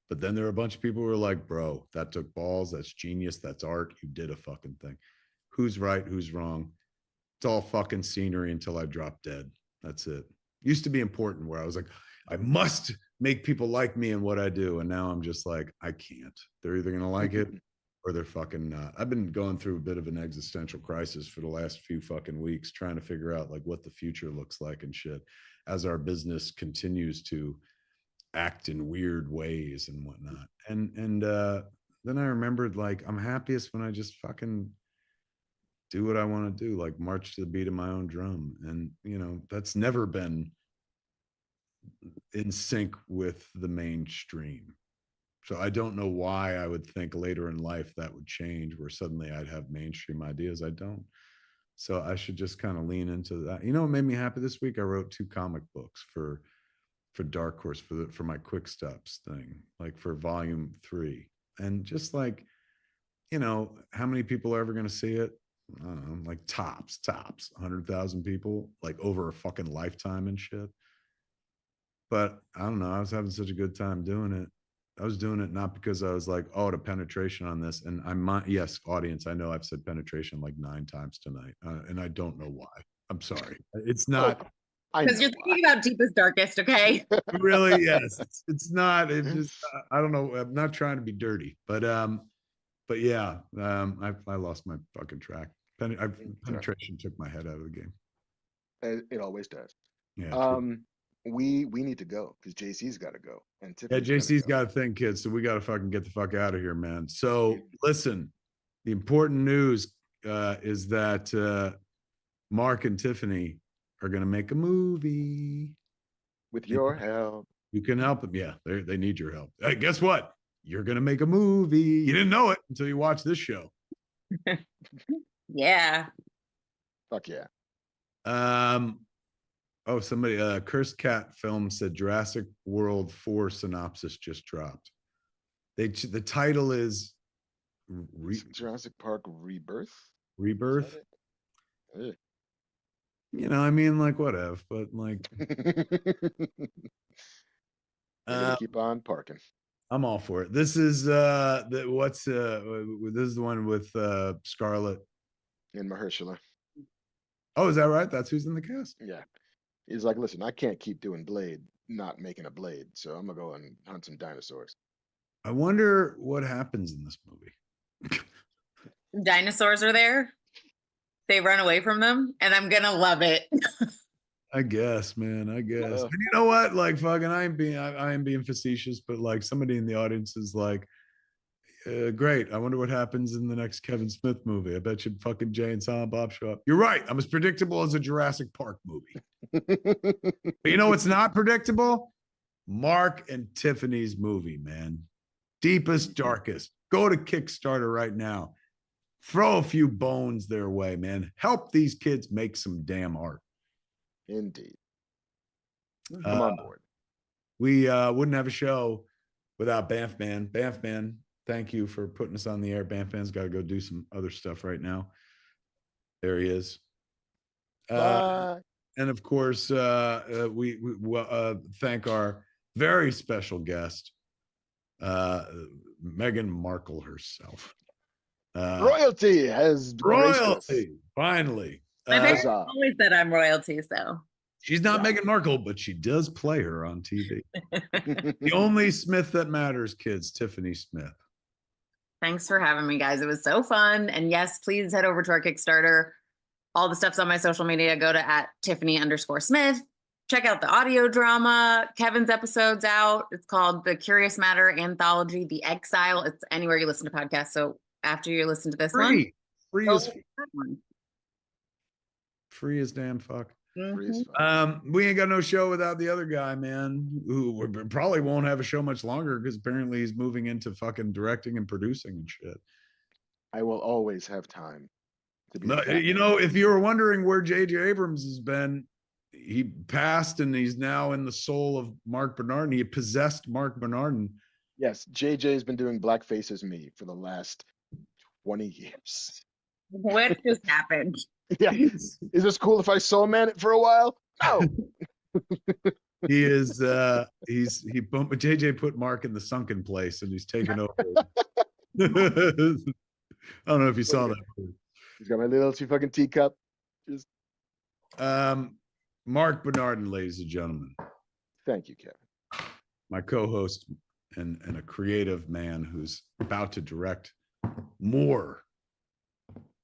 But then there are a bunch of people who are like, bro, that took balls. That's genius. That's art. You did a fucking thing. Who's right? Who's wrong? It's all fucking scenery until I drop dead. That's it. Used to be important where I was like, I must make people like me and what I do. And now I'm just like, I can't. They're either gonna like it or they're fucking not. I've been going through a bit of an existential crisis for the last few fucking weeks, trying to figure out like what the future looks like and shit as our business continues to act in weird ways and whatnot. And then I remembered like I'm happiest when I just fucking do what I want to do, like march to the beat of my own drum. And you know, that's never been in sync with the mainstream. So I don't know why I would think later in life that would change, where suddenly I'd have mainstream ideas. I don't. So I should just kind of lean into that. You know what made me happy this week? I wrote 2 comic books for Dark Horse for my Quick Steps thing, like for volume 3. And just like, you know, how many people are ever going to see it? I don't know, like tops 100,000 people, like over a fucking lifetime and shit. But I don't know, I was having such a good time doing it. I was doing it not because I was like, oh, the penetration on this. And I might, yes, audience, I know I've said penetration like 9 times tonight, and I don't know why. I'm sorry. It's not. Because you're thinking about deepest, darkest, okay? Really, yes. It's not. It just, I don't know. I'm not trying to be dirty, but yeah, I lost my fucking track. Penetration took my head out of the game. It always does. Yeah. We need to go because JC's got to go. And yeah, JC's got a thing, kids. So we got to fucking get the fuck out of here, man. So listen, the important news is that Mark and Tiffany are going to make a movie. With your help. You can help them. Yeah, they need your help. Hey, guess what? You're going to make a movie. You didn't know it until you watched this show. Yeah. Fuck yeah. Oh, somebody, Cursed Cat Film said Jurassic World 4 synopsis just dropped. The title is Jurassic Park Rebirth. Rebirth. You know, I mean, like whatever, but like, keep on parking. I'm all for it. This is this is the one with Scarlett and Mahershala. Oh, is that right? That's who's in the cast? Yeah. He's like, listen, I can't keep doing Blade, not making a Blade, so I'm gonna go and hunt some dinosaurs. I wonder what happens in this movie. Dinosaurs are there. They run away from them, and I'm gonna love it. I guess, man. I guess. And you know what? Like, fucking, I am being facetious, but like, somebody in the audience is like, great. I wonder what happens in the next Kevin Smith movie. I bet you fucking Jay and Silent Bob show up. You're right. I'm as predictable as a Jurassic Park movie. But you know what's not predictable? Mark and Tiffany's movie, man. Deepest, darkest. Go to Kickstarter right now. Throw a few bones their way, man. Help these kids make some damn art. Indeed. Come on board. We wouldn't have a show without Banff Man. Banff Man, thank you for putting us on the air. Banff Man's got to go do some other stuff right now. There he is. And of course, we thank our very special guest, Meghan Markle herself. Royalty has royalty finally. My parents always said I'm royalty, so she's not Meghan Markle, but she does play her on TV. The only Smith that matters, kids, Tiffany Smith. Thanks for having me, guys. It was so fun. And yes, please head over to our Kickstarter. All the stuff's on my social media. Go to @Tiffany_Smith. Check out the audio drama. Kevin's episode's out. It's called The Curious Matter Anthology, The Exile. It's anywhere you listen to podcasts. So after you listen to this free one, free as damn fuck. Mm-hmm. We ain't got no show without the other guy, man, who probably won't have a show much longer because apparently he's moving into fucking directing and producing and shit. I will always have time to be. No, you know, if you were wondering where J.J. Abrams has been, he passed and he's now in the soul of Marc Bernardin. He possessed Marc Bernardin. Yes, JJ has been doing blackface as me for the last 20 years. What just happened? Yeah. Is this cool if I soul man it for a while? No. He is JJ put Mark in the sunken place and he's taken over. I don't know if you saw that. He's got my little fucking teacup. Just Marc Bernardin, ladies and gentlemen. Thank you, Kevin. My co-host and a creative man who's about to direct more.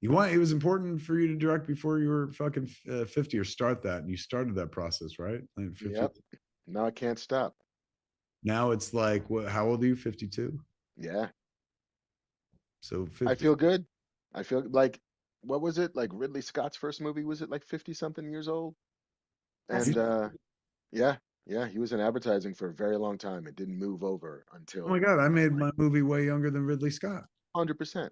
It was important for you to direct before you were fucking 50 or start that. And you started that process, right? Like 50. Yep. Now I can't stop. Now it's like, how old are you? 52? Yeah. So 50. I feel good. I feel like, what was it? Like Ridley Scott's first movie, was it like 50 something years old? And yeah, he was in advertising for a very long time. It didn't move over until. Oh my God, I made my movie way younger than Ridley Scott. 100%.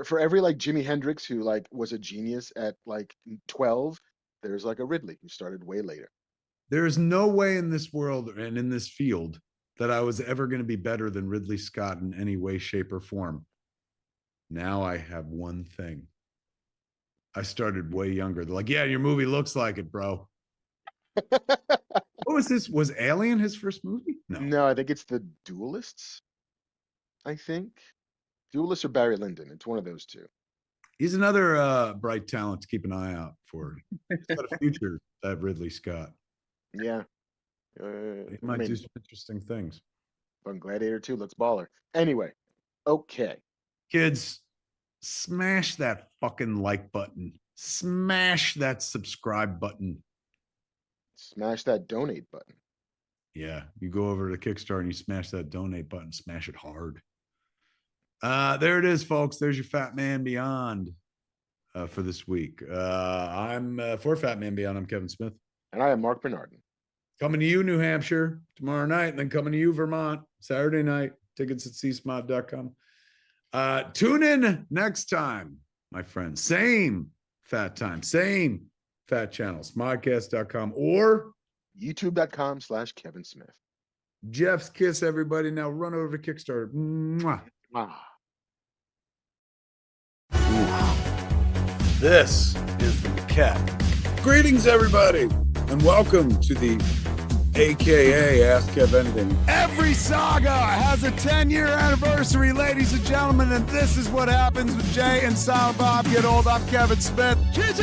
For every like Jimi Hendrix who like was a genius at like 12, there's like a Ridley who started way later. There is no way in this world and in this field that I was ever going to be better than Ridley Scott in any way, shape, or form. Now I have one thing. I started way younger. They're like, yeah, your movie looks like it, bro. What was this? Was Alien his first movie? No, I think it's The Duelists. I think. Duelists or Barry Lyndon. It's one of those two. He's another bright talent to keep an eye out for. He's got a future, that Ridley Scott. Yeah. He might do some interesting things. But Gladiator 2 looks baller. Anyway, okay. Kids, smash that fucking like button. Smash that subscribe button. Smash that donate button. Yeah, you go over to Kickstarter and you smash that donate button. Smash it hard. There it is, folks. There's your Fat Man Beyond for this week. I'm for Fat Man Beyond. I'm Kevin Smith. And I am Marc Bernardin. Coming to you, New Hampshire, tomorrow night, and then coming to you, Vermont, Saturday night. Tickets at csmod.com. Tune in next time, my friends. Same fat time, same fat channel, smodcast.com or youtube.com/Kevin Smith. Jeff's kiss, everybody. Now run over to Kickstarter. Mwah. This is from the cat. Greetings, everybody, and welcome to the AKA Ask Kev Anything. Every saga has a 10-year anniversary, ladies and gentlemen, and this is what happens when Jay and Silent Bob get old. I'm Kevin Smith. Cheers,